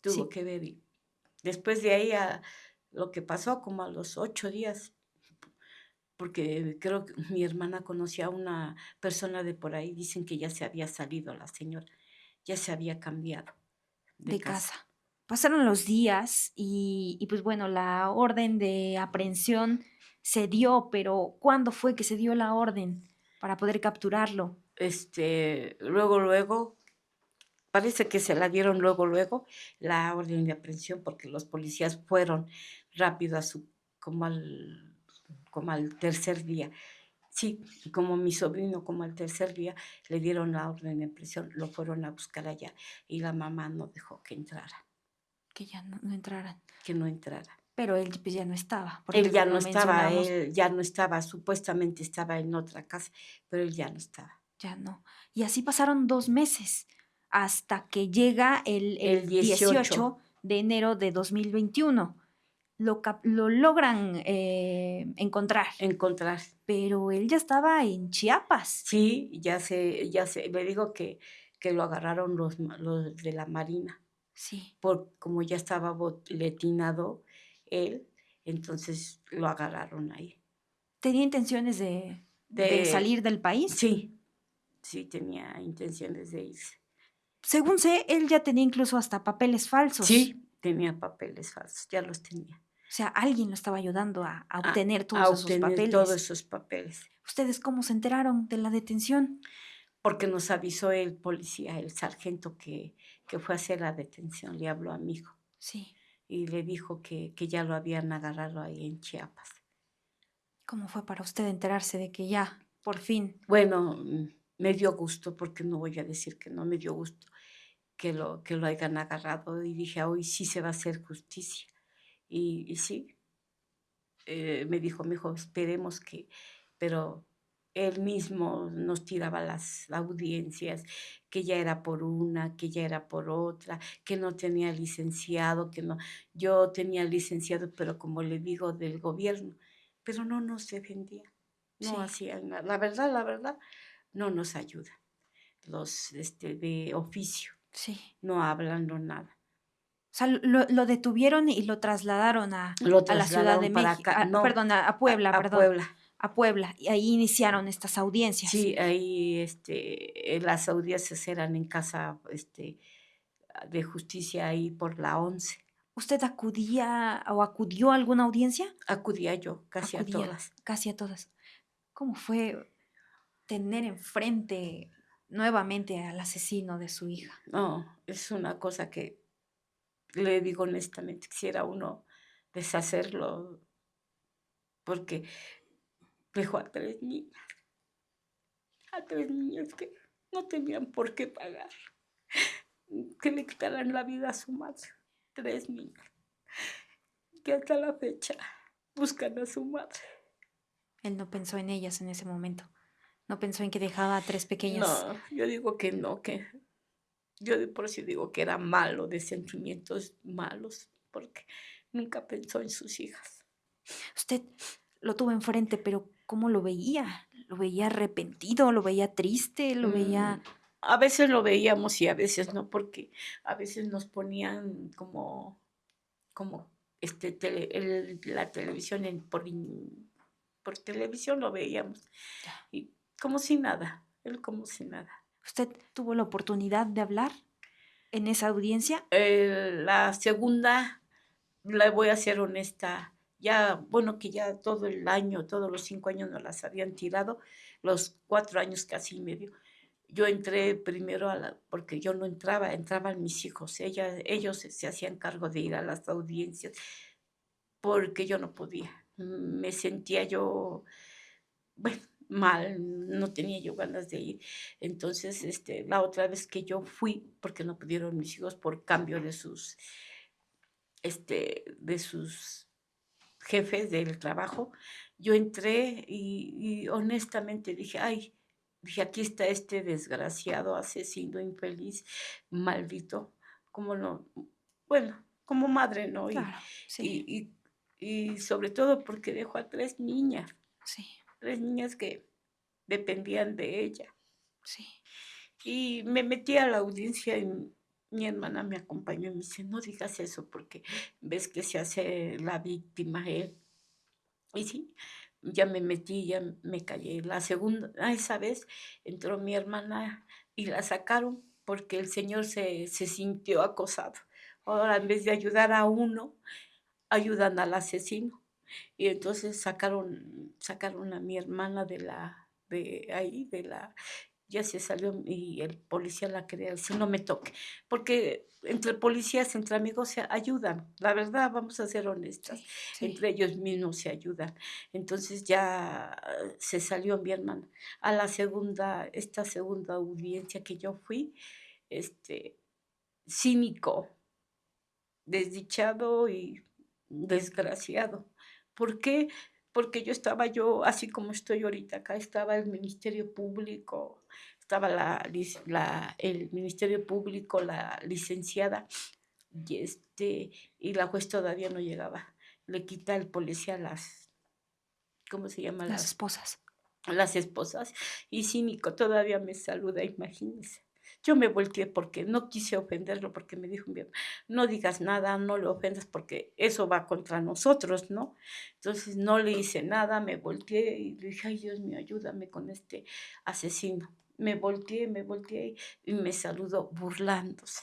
Tuvo Sí, que ver. Y después de ahí a lo que pasó, como a los 8 días, porque creo que mi hermana conocía a una persona de por ahí, dicen que ya se había salido la señora, ya se había cambiado de de casa. casa. Pasaron los días y pues bueno, la orden de aprehensión se dio, pero ¿cuándo fue que se dio la orden para poder capturarlo? Luego, parece que se la dieron luego, la orden de aprehensión, porque los policías fueron rápido como al, como al tercer día. Sí, como mi sobrino, como al tercer día, le dieron la orden de aprehensión, lo fueron a buscar allá y la mamá no dejó que entrara, Que ya no entraran. que no entrara. Pero él pues ya no estaba, porque como Él ya no estaba, supuestamente estaba en otra casa, pero él ya no estaba. ya no. Y así pasaron 2 meses hasta que llega El el 18 18 de enero de 2021. Lo logran encontrar, encontrar. pero él ya estaba en Chiapas. Sí, le digo que lo agarraron los de la Marina, Sí. como ya estaba boletinado él, entonces lo agarraron ahí. ¿Tenía intenciones de De, salir del país? sí, sí tenía intenciones de irse. Según sé, él ya tenía incluso hasta papeles falsos. Sí, tenía papeles falsos, ya los tenía. O sea, alguien lo estaba ayudando a obtener A todos esos obtener todos papeles. esos papeles, ¿Ustedes cómo se enteraron de la detención? porque nos avisó el policía, el sargento que fue a hacer la detención, le habló a mi hijo Sí. y le dijo que ya lo habían agarrado ahí en Chiapas. ¿Cómo fue para usted enterarse de que ya, por fin? Bueno, me dio gusto, porque no voy a decir que no, me dio gusto que lo hayan agarrado y dije: "Hoy sí se va a hacer justicia". Y sí, me dijo mi hijo: "Esperemos que", pero él mismo nos tiraba las audiencias, que ya era por una, que ya era por otra, que no tenía licenciado, que no. Yo tenía licenciado, pero como le digo, del gobierno, pero no nos defendía, no Sí, hacían nada. La verdad, no nos ayudan los de oficio, sí. no hablan, no nada. O sea, lo detuvieron y lo trasladaron Lo a la Ciudad de trasladaron para México, acá, no, perdón, a Puebla, a perdón, Puebla. a Puebla. Y ahí iniciaron estas audiencias. Sí, ahí, las audiencias eran en casa, de justicia ahí por la 11. ¿Usted acudía o acudió a alguna audiencia? Acudía yo casi a Acudía todas. casi a todas. ¿Cómo fue tener enfrente nuevamente al asesino de su hija? No, es una cosa que le digo honestamente, quisiera uno deshacerlo, porque dejó a 3 niñas que no tenían por qué pagar, que le quitaran la vida a su madre. 3 niñas que hasta la fecha buscan a su madre. Él no pensó en ellas en ese momento. No pensó en que dejaba a 3 pequeñas. No, yo digo que no, que yo de por sí digo que era malo, de sentimientos malos, porque nunca pensó en sus hijas. Usted lo tuvo enfrente, pero ¿cómo lo veía? ¿Lo veía arrepentido? ¿Lo veía triste? ¿Lo Mm, veía...? a veces lo veíamos y a veces no, porque a veces nos ponían como la televisión por televisión lo veíamos Ya. y como si nada, él como si nada. ¿Usted tuvo la oportunidad de hablar en esa audiencia? La segunda, le voy a ser honesta, Ya, bueno, que ya todo el año, todos los 5 años nos las habían tirado, los 4 años casi y medio. Yo entré primero porque yo no entraba, entraban mis hijos. Ellos se hacían cargo de ir a las audiencias porque yo no podía. Me sentía yo, bueno, mal, no tenía yo ganas de ir. Entonces, la otra vez que yo fui, porque no pudieron mis hijos por cambio de sus jefes del trabajo, yo entré y honestamente dije, ay, dije, aquí está este desgraciado, asesino, infeliz, maldito, como no, bueno, como madre, ¿no? Claro, sí, Y, y sobre todo porque dejó a sí, 3 niñas que dependían de ella. sí, Y me metí a la audiencia y mi hermana me acompañó y me dice, no digas eso porque ves que se hace la víctima él. Y sí, ya me metí, ya me callé. La segunda, esa vez entró mi hermana y la sacaron porque el señor se sintió acosado. Ahora, en vez de ayudar a uno, ayudan al asesino. Y entonces sacaron a mi hermana de ahí, ya se salió y el policía la quería decir, no me toque, porque entre policías, entre amigos se ayudan, la verdad, vamos a ser honestas, sí, sí. entre ellos mismos se ayudan. Entonces ya se salió mi hermana. Esta segunda audiencia que yo fui, este, cínico, desdichado y desgraciado. ¿Por qué? Porque yo así como estoy ahorita acá, estaba el Ministerio Público, estaba el Ministerio Público, la licenciada, y, y la juez todavía no llegaba. Le quita el policía ¿cómo se llama? Las esposas. Las esposas, y cínico, todavía me saluda, imagínese. Yo me volteé porque no quise ofenderlo, porque me dijo: "Bien, no digas nada, no lo ofendas, porque eso va contra nosotros", ¿no? Entonces, no le hice nada, me volteé y le dije: "Ay, Dios mío, ayúdame con este asesino". Me volteé y me saludó burlándose.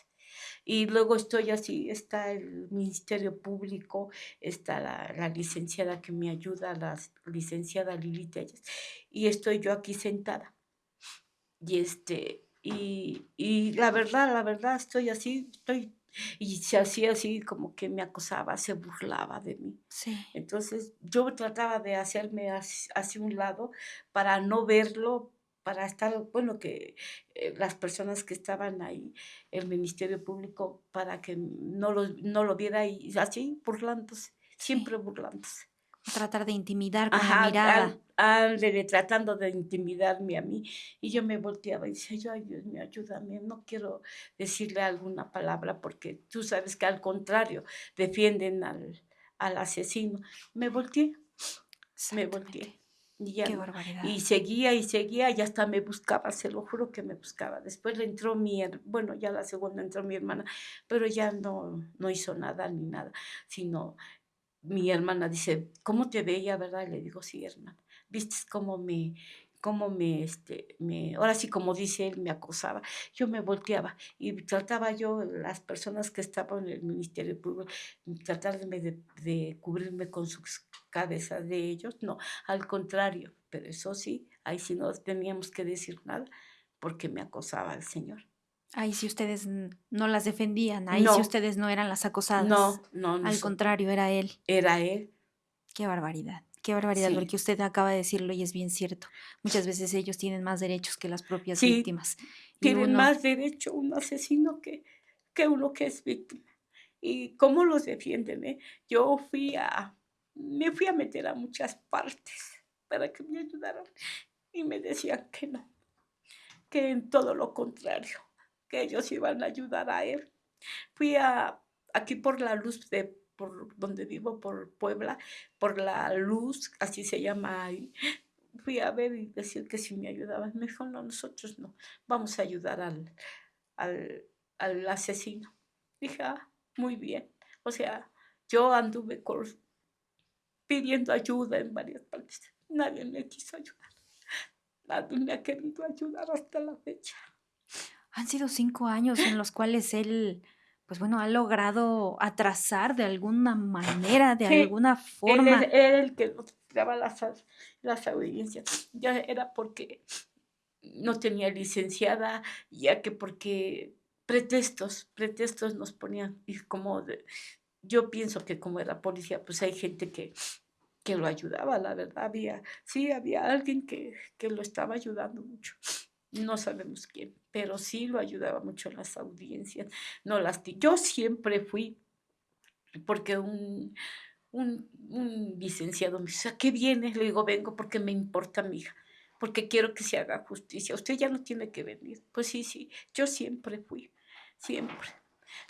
Y luego estoy así, está el Ministerio Público, está la licenciada que me ayuda, la licenciada Lili Telles, y estoy yo aquí sentada. Y la verdad, estoy así, y se hacía así como que me acosaba, se burlaba de mí. Sí. Entonces, yo trataba de hacerme hacia un lado para no verlo, para estar, bueno, que las personas que estaban ahí, el Ministerio Público, para que no lo viera y así burlándose, Sí. siempre burlándose. Tratar de intimidar con la Ajá, mirada. ándele, tratando de intimidarme a mí. Y yo me volteaba y decía yo: "Ay, Dios mío, ayúdame, no quiero decirle alguna palabra", porque tú sabes que al contrario, defienden al asesino. Me volteé, me Exactamente. volteé, y ya Qué no. barbaridad. Y seguía, y hasta me buscaba, se lo juro que me buscaba. Después le entró bueno, ya la segunda entró mi hermana, pero ya no hizo nada ni nada, sino mi hermana dice: "¿Cómo te veía, verdad?". Le digo: "Sí, hermana, ¿viste ahora sí, como dice él, me acosaba?". Yo me volteaba y trataba yo, las personas que estaban en el Ministerio Público, tratar de cubrirme con sus cabezas de ellos, no, al contrario, pero eso sí, ahí sí no teníamos que decir nada, porque me acosaba el señor. Ahí sí ustedes no las defendían, ahí sí No, ustedes no eran las acosadas. no, no, Al contrario, era él. era él, Qué barbaridad, sí. porque usted acaba de decirlo y es bien cierto. Muchas veces ellos tienen más derechos que las propias Sí, víctimas. Y tienen uno, más derecho un asesino que uno que es víctima. ¿Y cómo los defienden, eh? Yo me fui a meter a muchas partes para que me ayudaran y me decían que no, que en todo lo contrario, que ellos iban a ayudar a él. Fui aquí por la luz por donde vivo, por Puebla, por la luz, así se llama ahí. Fui a ver y decir que si me ayudaban. Me dijo: "No, nosotros no, vamos a ayudar al al asesino". Dije: "Ah, muy bien". O sea, yo anduve pidiendo ayuda en varias partes. Nadie me quiso ayudar. Nadie me ha querido ayudar hasta la fecha. han sido 5 años en los cuales él, pues bueno, ha logrado atrasar de alguna manera, de Sí, alguna él forma. era el que nos daba las audiencias. Ya era porque no tenía licenciada, ya que porque pretextos nos ponían. Y como yo pienso que como era policía, pues hay gente que lo ayudaba, la verdad. Había alguien que lo estaba ayudando mucho. No sabemos quién, pero sí lo ayudaba mucho en las audiencias. No yo siempre fui, porque un licenciado me dice: ¿a qué vienes? Le digo: vengo porque me importa mi hija, porque quiero que se haga justicia. Usted ya no tiene que venir. Pues sí, sí, yo siempre fui, siempre.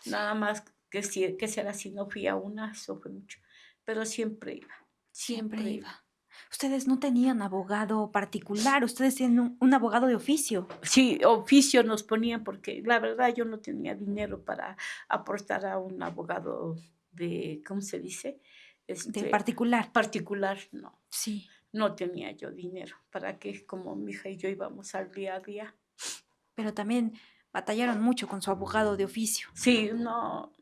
Nada más que ser así, no fui a una, eso fue mucho, pero siempre iba, Siempre siempre iba. iba. Ustedes no tenían abogado particular, ustedes tienen un abogado de oficio, Sí, oficio nos ponían porque la verdad yo no tenía dinero para aportar a un abogado de, ¿cómo se dice? de Este, particular. particular, no. Sí, No tenía yo dinero para que como mi hija y yo íbamos al día a día. pero también batallaron mucho con su abogado de oficio. Sí, no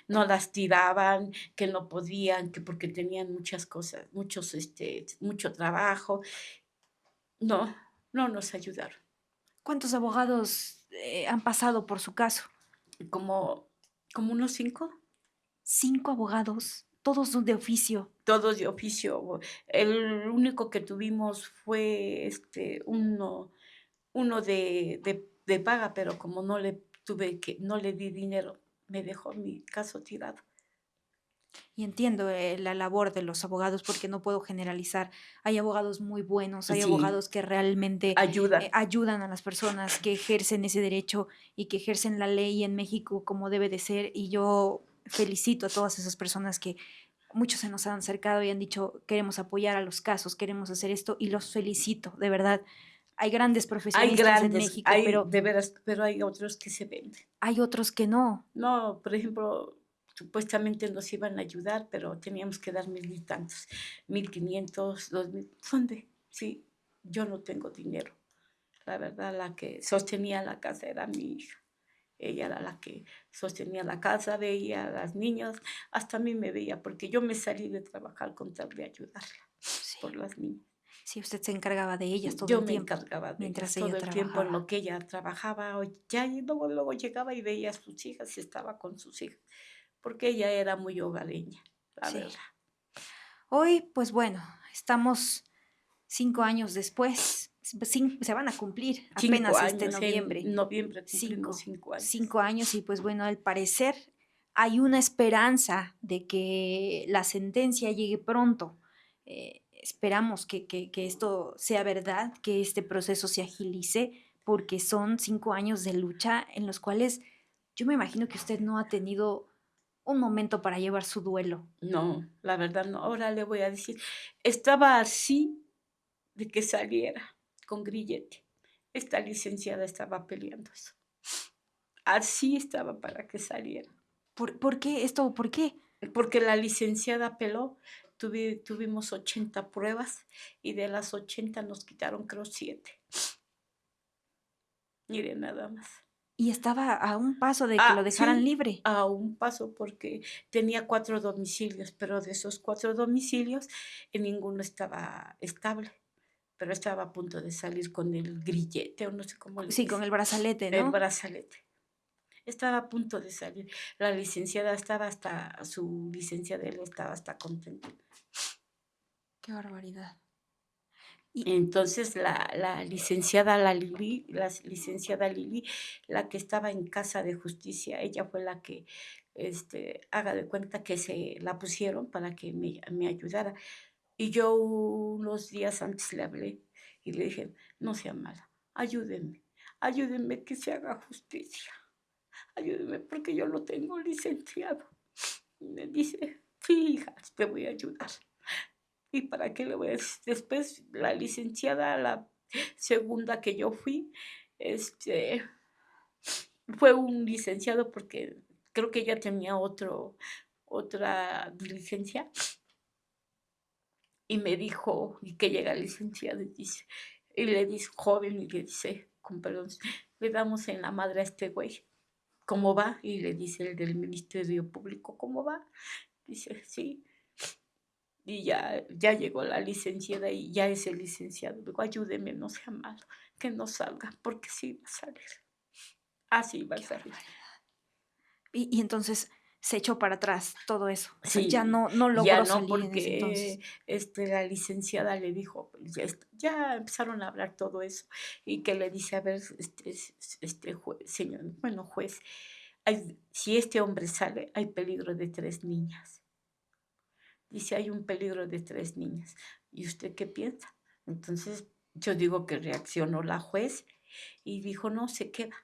las tiraban, que no podían, que porque tenían muchas cosas, mucho trabajo. No, no nos ayudaron. ¿Cuántos abogados han pasado por su caso? Como, como unos 5, 5 abogados, todos son de oficio. todos de oficio. El único que tuvimos fue uno de paga, pero como no le di dinero, me dejó mi caso tirado. Y entiendo la labor de los abogados porque no puedo generalizar. Hay abogados muy buenos, hay Sí, abogados que realmente ayuda. ayudan a las personas, que ejercen ese derecho y que ejercen la ley en México como debe de ser. Y yo felicito a todas esas personas que muchos se nos han acercado y han dicho, queremos apoyar a los casos, queremos hacer esto y los felicito, de verdad. Hay grandes profesionistas en México, Hay pero de veras, pero hay otros que se venden. hay otros que no. No, por ejemplo, supuestamente nos iban a ayudar, pero teníamos que dar 1000 y tantos, 1500, 2000. ¿Dónde? Sí, yo no tengo dinero. La verdad, la que sostenía la casa era mi hija. Ella era la que sostenía la casa, veía a las niñas, hasta a mí me veía, porque yo me salí de trabajar con tal de ayudarla Sí, por las niñas. sí, usted se encargaba de ellas todo Yo el me tiempo, encargaba de ellas mientras todo ella el tiempo en trabajaba. lo que ella trabajaba, ya y luego llegaba y veía a sus hijas y estaba con sus hijas, porque ella era muy hogareña, la Sí. verdad. Hoy, pues bueno, estamos 5 años después. Se van a cumplir Cinco apenas este años, en noviembre. noviembre cumplimos 5, 5 años. 5 años y pues bueno, al parecer hay una esperanza de que la sentencia llegue pronto. Esperamos que esto sea verdad, que este proceso se agilice, porque son 5 años de lucha en los cuales yo me imagino que usted no ha tenido un momento para llevar su duelo. No, la verdad no. Ahora le voy a decir, estaba así de que saliera con grillete. Esta licenciada estaba peleando eso. Así estaba para que saliera. ¿Por qué esto? ¿Por qué? Porque la licenciada peló, tuvimos 80 pruebas y de las 80 nos quitaron creo 7. Mire nada más. Y estaba a un paso de que lo dejaran Sí, libre. a un paso porque tenía 4 domicilios, pero de esos 4 domicilios en ninguno estaba estable, pero estaba a punto de salir con el grillete o no sé cómo le Sí, con dice, el brazalete, el ¿no? brazalete. Estaba a punto de salir. La licenciada estaba hasta, su licencia de él estaba hasta contenta. Qué barbaridad. Y Entonces la licenciada Lili, la que estaba en casa de justicia, ella fue la que, haga de cuenta que se la pusieron para que me ayudara. Y yo unos días antes le hablé y le dije, no sea mala, ayúdenme, ayúdenme que se haga justicia, ayúdenme porque yo lo tengo licenciado. Y me dice, sí, hija, te voy a ayudar. ¿Y para qué le voy a decir? Después, la licenciada, la segunda que yo fui, este, fue un licenciado porque creo que ella tenía otra diligencia y me dijo, y que llega el licenciado y le dice, joven, y le dice, con perdón, le damos en la madre a este güey. ¿cómo va? Y le dice el del Ministerio Público, ¿cómo va? Dice, sí. Y ya llegó la licenciada y ya es el licenciado. Digo, ayúdeme, no sea malo, que no salga, porque sí va a salir. Así va a Qué salir. barbaridad. Y entonces se echó para atrás todo eso. O sea, ya Sí, no ya logró no, salir en ese entonces. porque la licenciada le dijo, pues, ya empezaron a hablar todo eso, y que le dice, a ver, señor, bueno, juez, si este hombre sale, hay peligro de 3 niñas. Dice, hay un peligro de 3 niñas. ¿Y usted qué piensa? Entonces, yo digo que reaccionó la juez y dijo, no, se queda.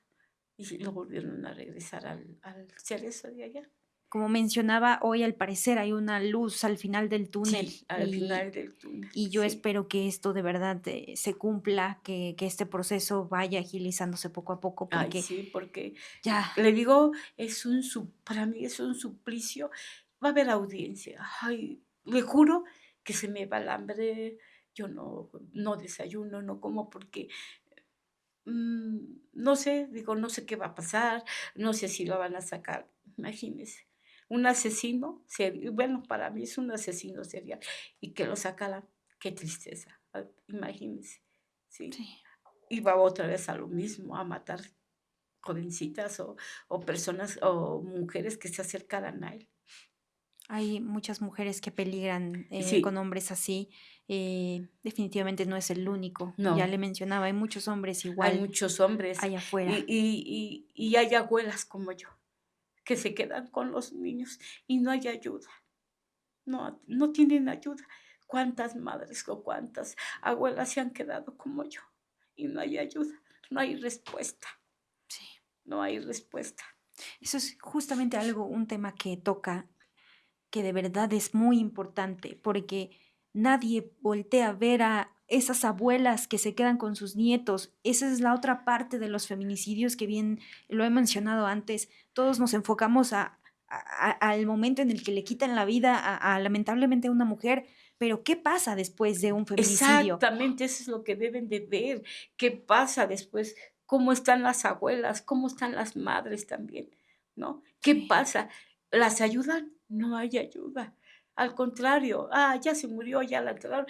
Y lo volvieron a regresar al cerezo de allá. Como mencionaba, hoy al parecer hay una luz al final del túnel Sí, al final del túnel, y yo sí. espero que esto de verdad se cumpla, que este proceso vaya agilizándose poco a poco, Ay, porque sí, porque ya, le digo, para mí es un suplicio. Va a haber audiencia. Ay, le juro que se me va el hambre. Yo no desayuno, no como porque no sé, digo, no sé qué va a pasar, no sé si lo van a sacar. Imagínese, un asesino serial, bueno, para mí es un asesino serial, y que lo sacaran, qué tristeza, imagínese, ¿sí? sí. Y va otra vez a lo mismo, a matar jovencitas o personas o mujeres que se acercaran a él. Hay muchas mujeres que peligran con Sí, hombres así. Definitivamente no es el único. Ya no, le mencionaba, hay muchos hombres hay igual muchos hombres allá y, afuera. y, y, y hay abuelas como yo que se quedan con los niños y no hay ayuda. No tienen ayuda. ¿Cuántas madres o cuántas abuelas se han quedado como yo? Y no hay ayuda, no hay respuesta, Sí. no hay respuesta. Eso es justamente algo, un tema que toca, que de verdad es muy importante, porque nadie voltea a ver a esas abuelas que se quedan con sus nietos. Esa es la otra parte de los feminicidios que bien lo he mencionado antes. Todos nos enfocamos al momento en el que le quitan la vida lamentablemente a una mujer, pero ¿qué pasa después de un feminicidio? Exactamente, eso es lo que deben de ver. ¿Qué pasa después? ¿Cómo están las abuelas? ¿Cómo están las madres también? ¿No? ¿Qué Sí. pasa? ¿Las ayudan? No hay ayuda. Al contrario, ya se murió, ya la enterraron.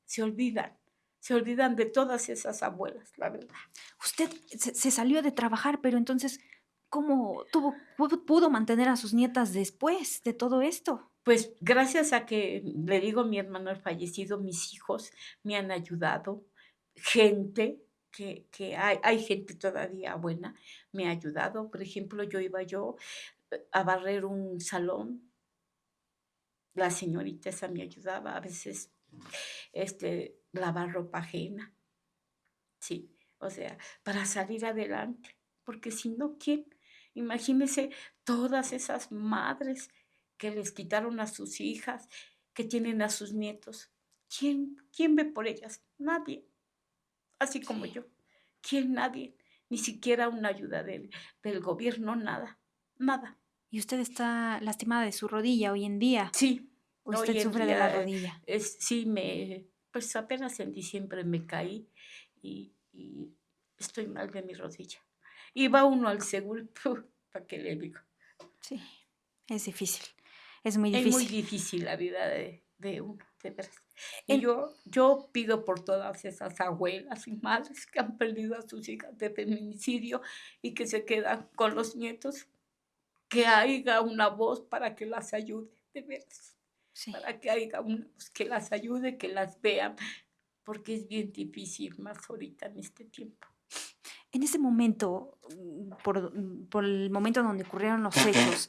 Se olvidan, se olvidan de todas esas abuelas, la verdad. Usted se salió de trabajar, pero entonces, ¿cómo pudo mantener a sus nietas después de todo esto? Pues gracias a que, le digo, mi hermano ha fallecido, mis hijos me han ayudado, gente que hay gente todavía buena, me ha ayudado. Por ejemplo, iba a barrer un salón, la señorita esa me ayudaba, a veces, lavar ropa ajena, sí, o sea, para salir adelante, porque si no, ¿quién? Imagínese todas esas madres que les quitaron a sus hijas, que tienen a sus nietos. ¿Quién ve por ellas? Nadie, así como Sí. yo. ¿Quién? Nadie. Ni siquiera una ayuda del gobierno, nada, nada. Y usted está lastimada de su rodilla hoy en día. Sí, Usted hoy en sufre de la día, rodilla. sí, pues apenas en diciembre me caí y estoy mal de mi rodilla. Y va uno al seguro, ¿para qué le digo? Sí, es difícil. Es muy Es muy difícil. difícil la vida de uno, de veras. Y En- yo pido por todas esas abuelas y madres que han perdido a sus hijas de feminicidio y que se quedan con los nietos, que haya una voz para que las ayude, de veras. sí. Para que haya una voz que las ayude, que las vean, porque es bien difícil más ahorita en este tiempo. En ese momento, por el momento donde ocurrieron los hechos,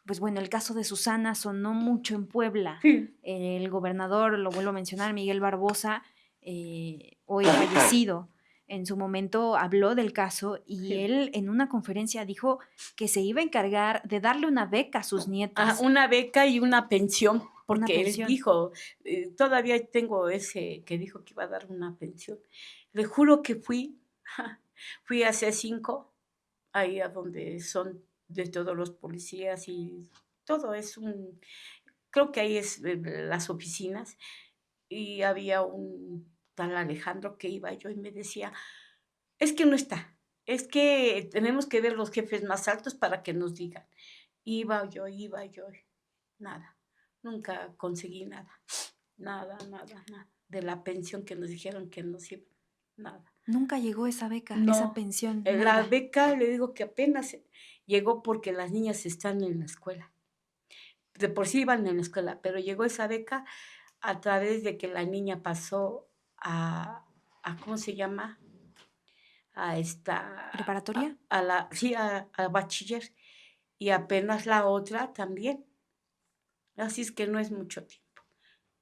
pues bueno, el caso de Susana sonó mucho en Puebla. Sí, El gobernador, lo vuelvo a mencionar, Miguel Barbosa, hoy fallecido, en su momento habló del caso y sí. él en una conferencia dijo que se iba a encargar de darle una beca a sus nietas, Una beca y una pensión, una porque él pensión. dijo, todavía tengo ese que dijo que iba a dar una pensión. Le juro que fui a C5, ahí a donde son de todos los policías y todo creo que ahí es las oficinas, y había un tal Alejandro que iba yo y me decía, es que no está. Es que tenemos que ver los jefes más altos para que nos digan. Iba yo, nada. Nunca conseguí nada. Nada, nada, nada. De la pensión que nos dijeron que nos iba, nada. Nunca llegó esa beca, esa No, pensión, la nada. beca le digo que apenas llegó porque las niñas están en la escuela. De por sí iban en la escuela, pero llegó esa beca a través de que la niña pasó a ¿cómo se llama? A esta, ¿Preparatoria? sí, a bachiller. Y apenas la otra también. Así es que no es mucho tiempo.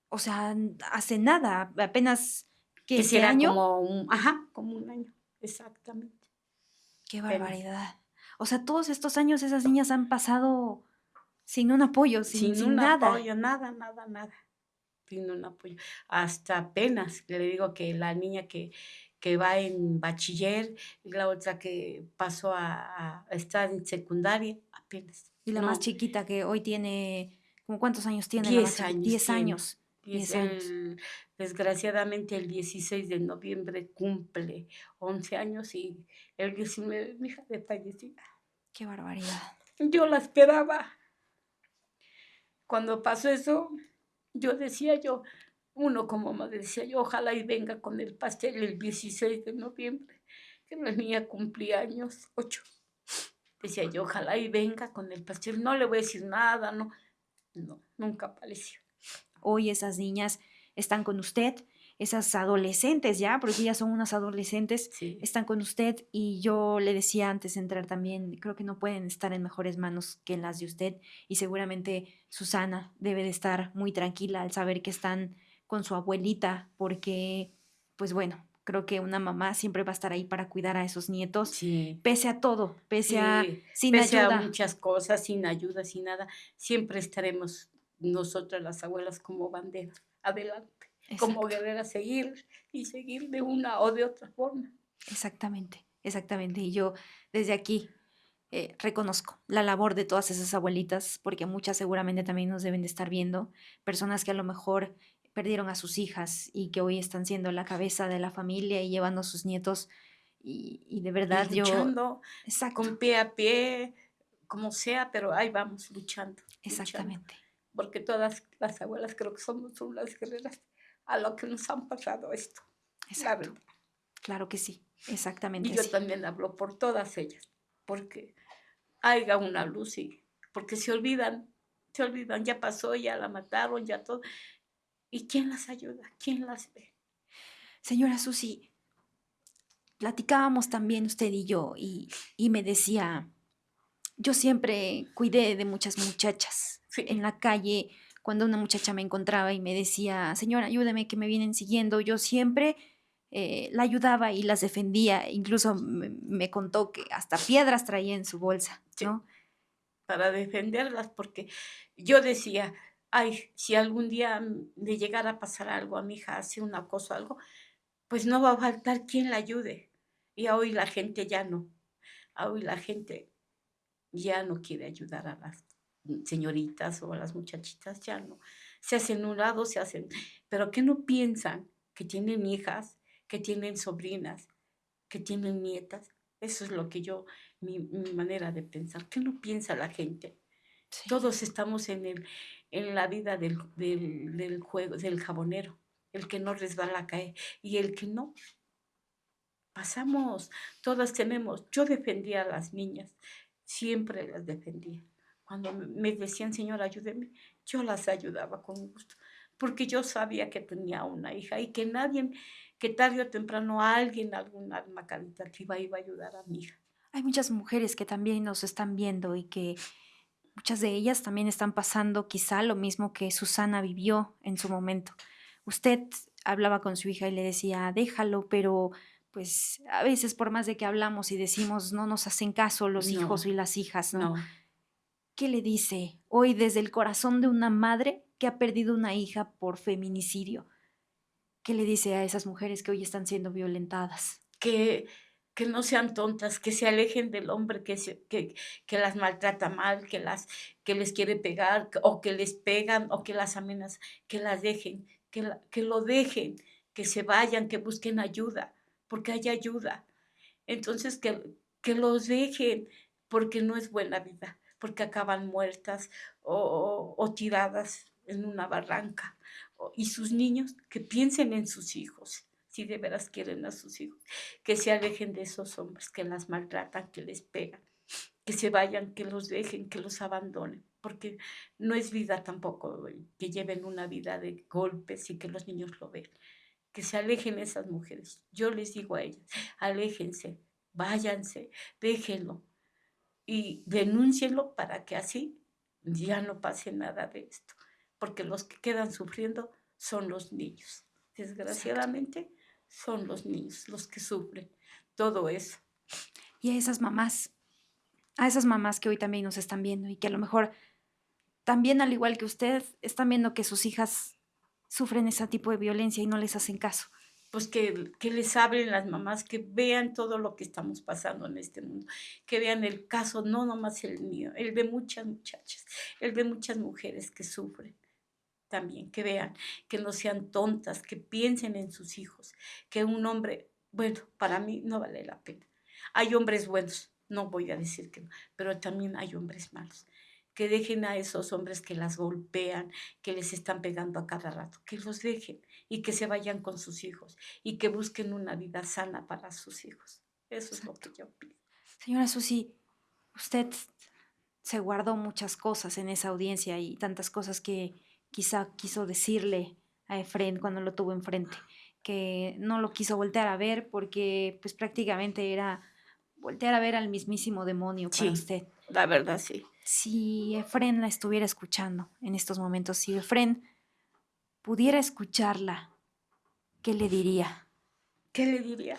O sea, hace nada, apenas, ¿qué, Que este será año? como un año, exactamente. Qué Apenas. barbaridad. O sea, todos estos años esas niñas han pasado sin un apoyo, Sin sin un nada. apoyo, nada, nada, nada. Sin un apoyo. Hasta apenas, le digo que la niña que va en bachiller, y la otra que pasó a estar en secundaria, apenas. Y la más No, chiquita que hoy tiene, ¿cómo cuántos años tiene la más 10 chiquita? años 10 tiene. años. 10 años. Desgraciadamente el 16 de noviembre cumple 11 años y el 19 mi hija de fallecida. Qué barbaridad. Yo la esperaba. Cuando pasó eso, yo decía yo, uno como madre decía yo, ojalá y venga con el pastel el 16 de noviembre, que la niña cumplía años, 8. Decía yo, ojalá y venga con el pastel, no le voy a decir nada, no, no, nunca apareció. Hoy esas niñas están con usted, esas adolescentes ya, porque ya son unas adolescentes, Sí, están con usted y yo le decía antes de entrar también, creo que no pueden estar en mejores manos que en las de usted y seguramente Susana debe de estar muy tranquila al saber que están con su abuelita, porque, pues bueno, creo que una mamá siempre va a estar ahí para cuidar a esos nietos, sí, pese a todo, pese a sí, sin pese a ayuda. muchas cosas, sin ayuda, sin nada, siempre estaremos nosotras las abuelas como bandera, adelante, como Exacto. guerreras, seguir y seguir de una o de otra forma. Exactamente, exactamente. Y yo desde aquí reconozco la labor de todas esas abuelitas, porque muchas seguramente también nos deben de estar viendo, personas que a lo mejor perdieron a sus hijas y que hoy están siendo la cabeza de la familia y llevando a sus nietos. Y de Y verdad yo, luchando exacto, con pie a pie, como sea, pero ahí vamos luchando, luchando. exactamente, Porque todas las abuelas creo que somos unas guerreras a lo que nos han pasado esto, la exacto. verdad. Claro que sí, Y exactamente yo así. también hablo por todas ellas, porque haya una luz y porque se olvidan, ya pasó, ya la mataron, ya todo. ¿Y quién las ayuda? ¿Quién las ve? Señora Susi, platicábamos también usted y yo y me decía, yo siempre cuidé de muchas muchachas. En Sí, la calle, cuando una muchacha me encontraba y me decía, señora, ayúdeme que me vienen siguiendo, yo siempre la ayudaba y las defendía. Incluso me contó que hasta piedras traía en su bolsa, sí, ¿no? para defenderlas, porque yo decía, ay, si algún día le llegara a pasar algo a mi hija, hace una cosa o algo, pues no va a faltar quien la ayude. Y hoy la gente ya no, hoy la gente ya no quiere ayudar a las señoritas o a las muchachitas, ya no. Se hacen un lado, se hacen, pero ¿qué no piensan? Que tienen hijas, que tienen sobrinas, que tienen nietas. Eso es lo que yo, mi manera de pensar. ¿Qué no piensa la gente? Sí. Todos estamos en la vida del juego, del jabonero. El que no resbala cae y el que no, pasamos. Todas tenemos. Yo defendía a las niñas, siempre las defendía. Cuando me decían, señora, ayúdeme, yo las ayudaba con gusto, porque yo sabía que tenía una hija y que nadie, que tarde o temprano alguien, algún alma caritativa iba a ayudar a mi hija. Hay muchas mujeres que también nos están viendo y que muchas de ellas también están pasando quizá lo mismo que Susana vivió en su momento. Usted hablaba con su hija y le decía, déjalo, pero pues a veces por más de que hablamos y decimos, no nos hacen caso los hijos No, y las hijas, ¿no? no. ¿Qué le dice hoy desde el corazón de una madre que ha perdido una hija por feminicidio? ¿Qué le dice a esas mujeres que hoy están siendo violentadas? que, que no sean tontas, que se alejen del hombre que las maltrata mal, que les quiere pegar, o que les pegan, o que las amenazan, que las dejen, que lo dejen, que se vayan, que busquen ayuda, porque hay ayuda. Entonces, que los dejen, porque no es buena vida, porque acaban muertas o tiradas en una barranca. Y sus niños, que piensen en sus hijos, si de veras quieren a sus hijos, que se alejen de esos hombres que las maltratan, que les pegan, que se vayan, que los dejen, que los abandonen, porque no es vida tampoco que lleven una vida de golpes y que los niños lo vean. Que se alejen esas mujeres. Yo les digo a ellas, aléjense, váyanse, déjenlo y denúncienlo para que así ya no pase nada de esto, porque los que quedan sufriendo son los niños. Exacto. Desgraciadamente son los niños los que sufren todo eso. Y a esas mamás que hoy también nos están viendo y que a lo mejor también, al igual que usted, están viendo que sus hijas sufren ese tipo de violencia y no les hacen caso. Pues que les hablen las mamás, que vean todo lo que estamos pasando en este mundo, que vean el caso, no nomás el mío, el de muchas muchachas, el de muchas mujeres que sufren también, que vean, que no sean tontas, que piensen en sus hijos, que un hombre, bueno, para mí no vale la pena. Hay hombres buenos, no voy a decir que no, pero también hay hombres malos. Que dejen a esos hombres que las golpean, que les están pegando a cada rato, que los dejen y que se vayan con sus hijos y que busquen una vida sana para sus hijos. Eso es lo Exacto. que yo pido. Señora Susi, usted se guardó muchas cosas en esa audiencia y tantas cosas que quizá quiso decirle a Efrén cuando lo tuvo enfrente, que no lo quiso voltear a ver porque pues prácticamente era voltear a ver al mismísimo demonio para Sí, usted. la verdad sí. Si Efrén la estuviera escuchando en estos momentos, si Efrén pudiera escucharla, ¿qué le diría? ¿Qué le diría?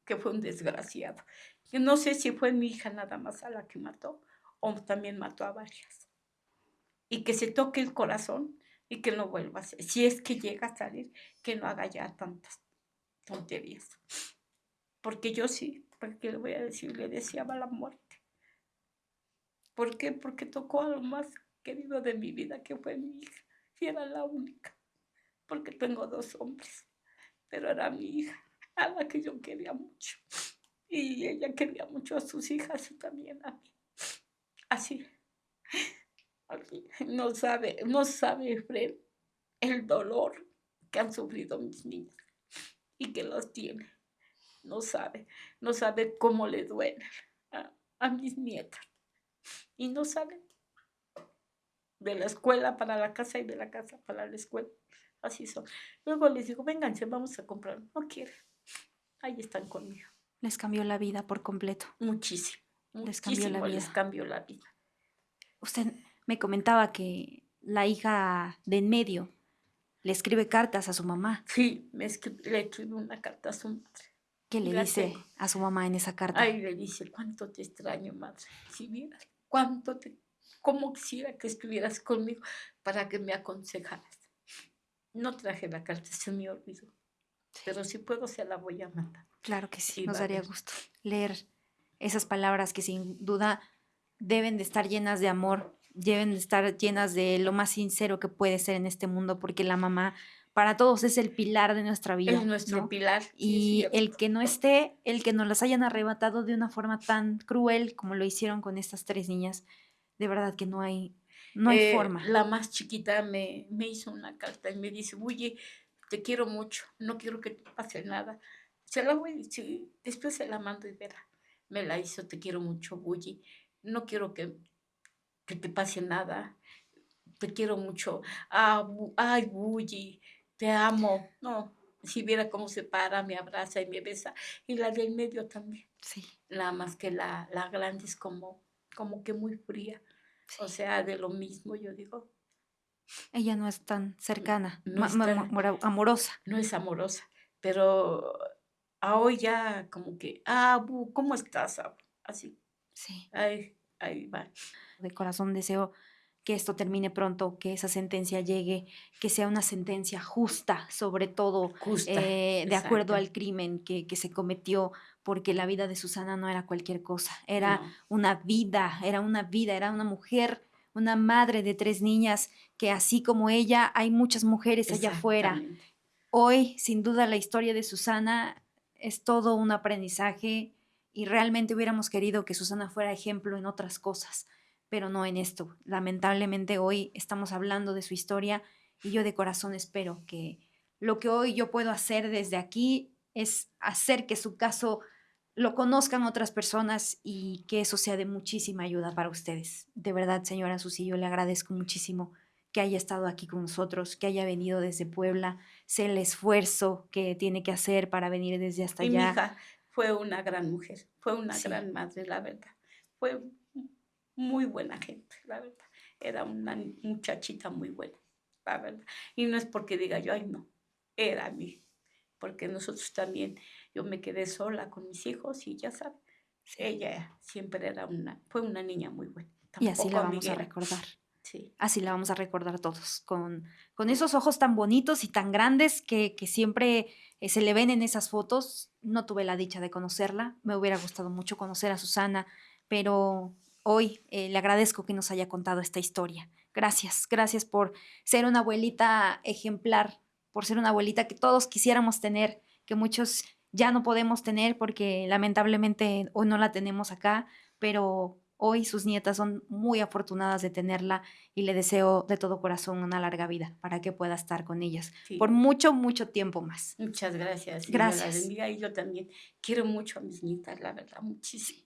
Que fue un desgraciado. Que no sé si fue mi hija nada más a la que mató o también mató a varias. Y que se toque el corazón y que no vuelva a hacer. Si es que llega a salir, que no haga ya tantas tonterías. Porque yo sí, porque le voy a decir, le deseaba la muerte. ¿Por qué? Porque tocó a lo más querido de mi vida, que fue mi hija. Y era la única. Porque tengo 2 hombres, pero era mi hija, a la que yo quería mucho. Y ella quería mucho a sus hijas y también a mí. Así, así. No sabe, Fred, el dolor que han sufrido mis niñas y que los tiene. No sabe, no sabe cómo le duele a mis nietas. Y no sabe de la escuela para la casa y de la casa para la escuela. Así son. Luego les digo, vénganse, vamos a comprar. No quieren. Ahí están conmigo. Les cambió la vida por completo. Muchísimo, Les cambió la muchísimo les vida. cambió la vida. Usted me comentaba que la hija de en medio le escribe cartas a su mamá. Sí, le escribí una carta a su madre. ¿Qué Y le la dice tengo. a su mamá en esa carta? Ahí le dice, cuánto te extraño, madre. Si vieras, cómo quisiera que estuvieras conmigo para que me aconsejaras. No traje la carta, se me olvidó. Pero si puedo, se la voy a mandar. Claro que sí, Y nos va a daría ver. gusto leer esas palabras que sin duda deben de estar llenas de amor, deben de estar llenas de lo más sincero que puede ser en este mundo, porque la mamá para todos es el pilar de nuestra Es vida, nuestro ¿no? pilar, sí es Y el cierto. que no esté, el que nos las hayan arrebatado de una forma tan cruel como lo hicieron con estas 3 niñas, de verdad que no hay forma. La más chiquita me hizo una carta y me dice, oye, te quiero mucho, no quiero que te pase nada. Se la voy a decir, después se la mando y verá. Me la hizo, te quiero mucho, Bully. No quiero que te pase nada. Te quiero mucho. Ay, Bully, te amo. No, si viera cómo se para, me abraza y me besa. Y la del medio también. Sí, Nada más que la grande es como que muy fría. O sí. sea, de lo mismo, yo digo, Ella no es tan cercana, no está, amorosa. no es amorosa, pero a hoy ya como que, ¿cómo estás, Abu? Así, Sí. ahí va. De corazón deseo que esto termine pronto, que esa sentencia llegue, que sea una sentencia justa, sobre todo Justa, de acuerdo exacta. al crimen que se cometió, porque la vida de Susana no era cualquier cosa, era No, una vida, era una mujer, una madre de 3 niñas, que así como ella, hay muchas mujeres allá afuera. exactamente. Hoy, sin duda, la historia de Susana es todo un aprendizaje, y realmente hubiéramos querido que Susana fuera ejemplo en otras cosas, pero no en esto. Lamentablemente hoy estamos hablando de su historia y yo de corazón espero que lo que hoy yo puedo hacer desde aquí es hacer que su caso lo conozcan otras personas y que eso sea de muchísima ayuda para ustedes. De verdad, señora Susi, yo le agradezco muchísimo que haya estado aquí con nosotros, que haya venido desde Puebla, sé el esfuerzo que tiene que hacer para venir desde hasta Y mi allá. hija fue una gran mujer, fue una Sí. gran madre, la verdad. Fue muy buena gente, la verdad. Era una muchachita muy buena, la verdad. Y no es porque diga yo, ay, no, era a mí. Porque nosotros también, yo me quedé sola con mis hijos y ya sabes, ella siempre fue una niña muy buena. Y así la Tampoco vamos a amiguera. recordar. Sí, Así la vamos a recordar todos, con esos ojos tan bonitos y tan grandes que siempre se le ven en esas fotos. No tuve la dicha de conocerla, me hubiera gustado mucho conocer a Susana, pero hoy le agradezco que nos haya contado esta historia. Gracias, gracias por ser una abuelita ejemplar, por ser una abuelita que todos quisiéramos tener, que muchos ya no podemos tener porque lamentablemente hoy no la tenemos acá, pero hoy sus nietas son muy afortunadas de tenerla y le deseo de todo corazón una larga vida para que pueda estar con ellas por sí. mucho, mucho tiempo más. Muchas gracias, Dios las Gracias. bendiga. Y yo también quiero mucho a mis nietas, la verdad, muchísimo.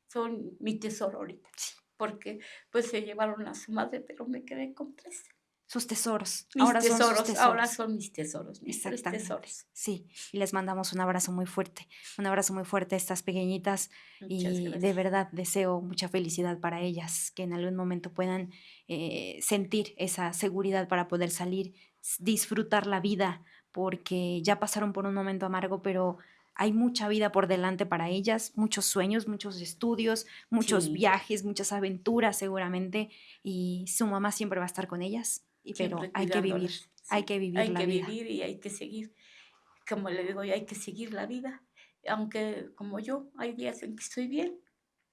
Son mi tesoro ahorita, porque pues se llevaron a su madre, pero me quedé con tres. Sus tesoros, Mis ahora son sus tesoros, ahora tesoros. son mis tesoros, mis tres Exactamente. tesoros. Sí, y les mandamos un abrazo muy fuerte a estas pequeñitas Muchas y de gracias. verdad deseo mucha felicidad para ellas, que en algún momento puedan sentir esa seguridad para poder salir, disfrutar la vida, porque ya pasaron por un momento amargo, pero hay mucha vida por delante para ellas, muchos sueños, muchos estudios, muchos Sí, viajes, muchas aventuras seguramente, y su mamá siempre va a estar con ellas, pero siempre cuidándolas. hay Sí, que vivir hay la que vida. vivir y hay que seguir. Como le digo yo, hay que seguir la vida. Aunque como yo, hay días en que estoy bien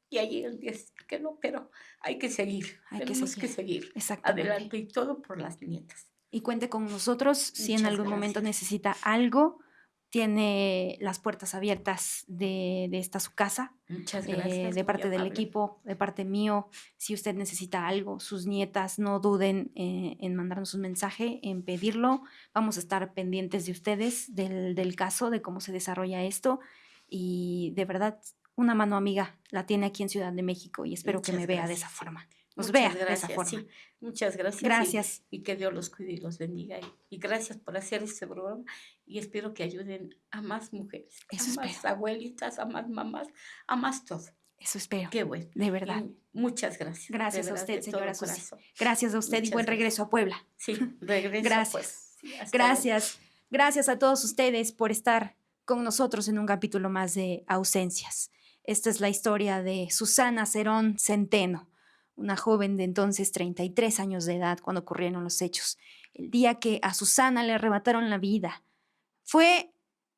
y hay días que no, pero hay que seguir. Hay que Tenemos seguir, que seguir exactamente. adelante y todo por las nietas. Y cuente con nosotros si en Muchas algún momento gracias. necesita algo. Tiene las puertas abiertas de esta su casa, Muchas gracias, de muy parte del amable. equipo, de parte mío. Si usted necesita algo, sus nietas, no duden en mandarnos un mensaje, en pedirlo. Vamos a estar pendientes de ustedes, del caso, de cómo se desarrolla esto. Y de verdad, una mano amiga la tiene aquí en Ciudad de México y espero que me Muchas vea de esa gracias, sí. forma. Nos Muchas vea de esa gracias, forma. sí. Muchas gracias Gracias. y que Dios los cuide y los bendiga. Y gracias por hacer este programa y espero que ayuden a más mujeres, a Eso espero. más abuelitas, a más mamás, a más todo. Eso espero, Qué bueno. de verdad. Y muchas gracias, de Gracias a verdad, usted, de señora todo Susi. corazón. Gracias a usted y buen Muchas gracias. regreso a Puebla. Sí, regreso a Puebla. Gracias. Sí, hasta luego. Gracias. Gracias a todos ustedes por estar con nosotros en un capítulo más de Ausencias. Esta es la historia de Susana Cerón Centeno, una joven de entonces 33 años de edad cuando ocurrieron los hechos. El día que a Susana le arrebataron la vida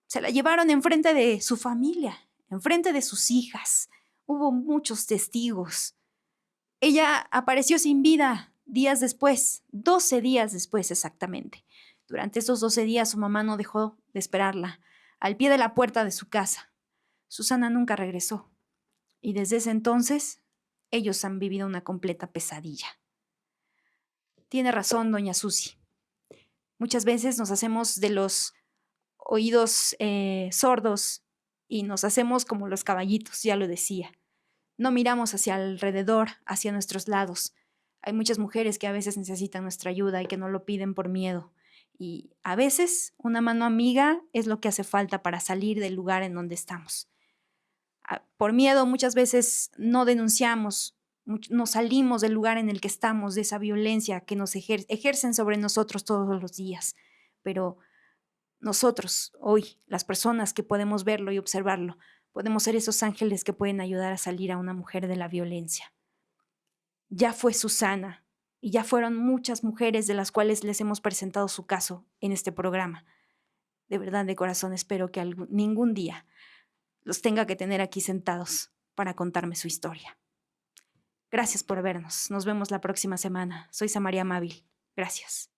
se la llevaron enfrente de su familia, enfrente de sus hijas. Hubo muchos testigos. Ella apareció sin vida días después, 12 días después exactamente. Durante esos 12 días su mamá no dejó de esperarla, al pie de la puerta de su casa. Susana nunca regresó y desde ese entonces ellos han vivido una completa pesadilla. Tiene razón, doña Susi. Muchas veces nos hacemos de los oídos sordos y nos hacemos como los caballitos, ya lo decía. No miramos hacia alrededor, hacia nuestros lados. Hay muchas mujeres que a veces necesitan nuestra ayuda y que no lo piden por miedo. Y a veces una mano amiga es lo que hace falta para salir del lugar en donde estamos. Por miedo muchas veces no denunciamos, no salimos del lugar en el que estamos, de esa violencia que nos ejercen sobre nosotros todos los días. Pero nosotros, hoy, las personas que podemos verlo y observarlo, podemos ser esos ángeles que pueden ayudar a salir a una mujer de la violencia. Ya fue Susana y ya fueron muchas mujeres de las cuales les hemos presentado su caso en este programa. De verdad, de corazón, espero que ningún día los tenga que tener aquí sentados para contarme su historia. Gracias por vernos. Nos vemos la próxima semana. Soy Samaria Mávil. Gracias.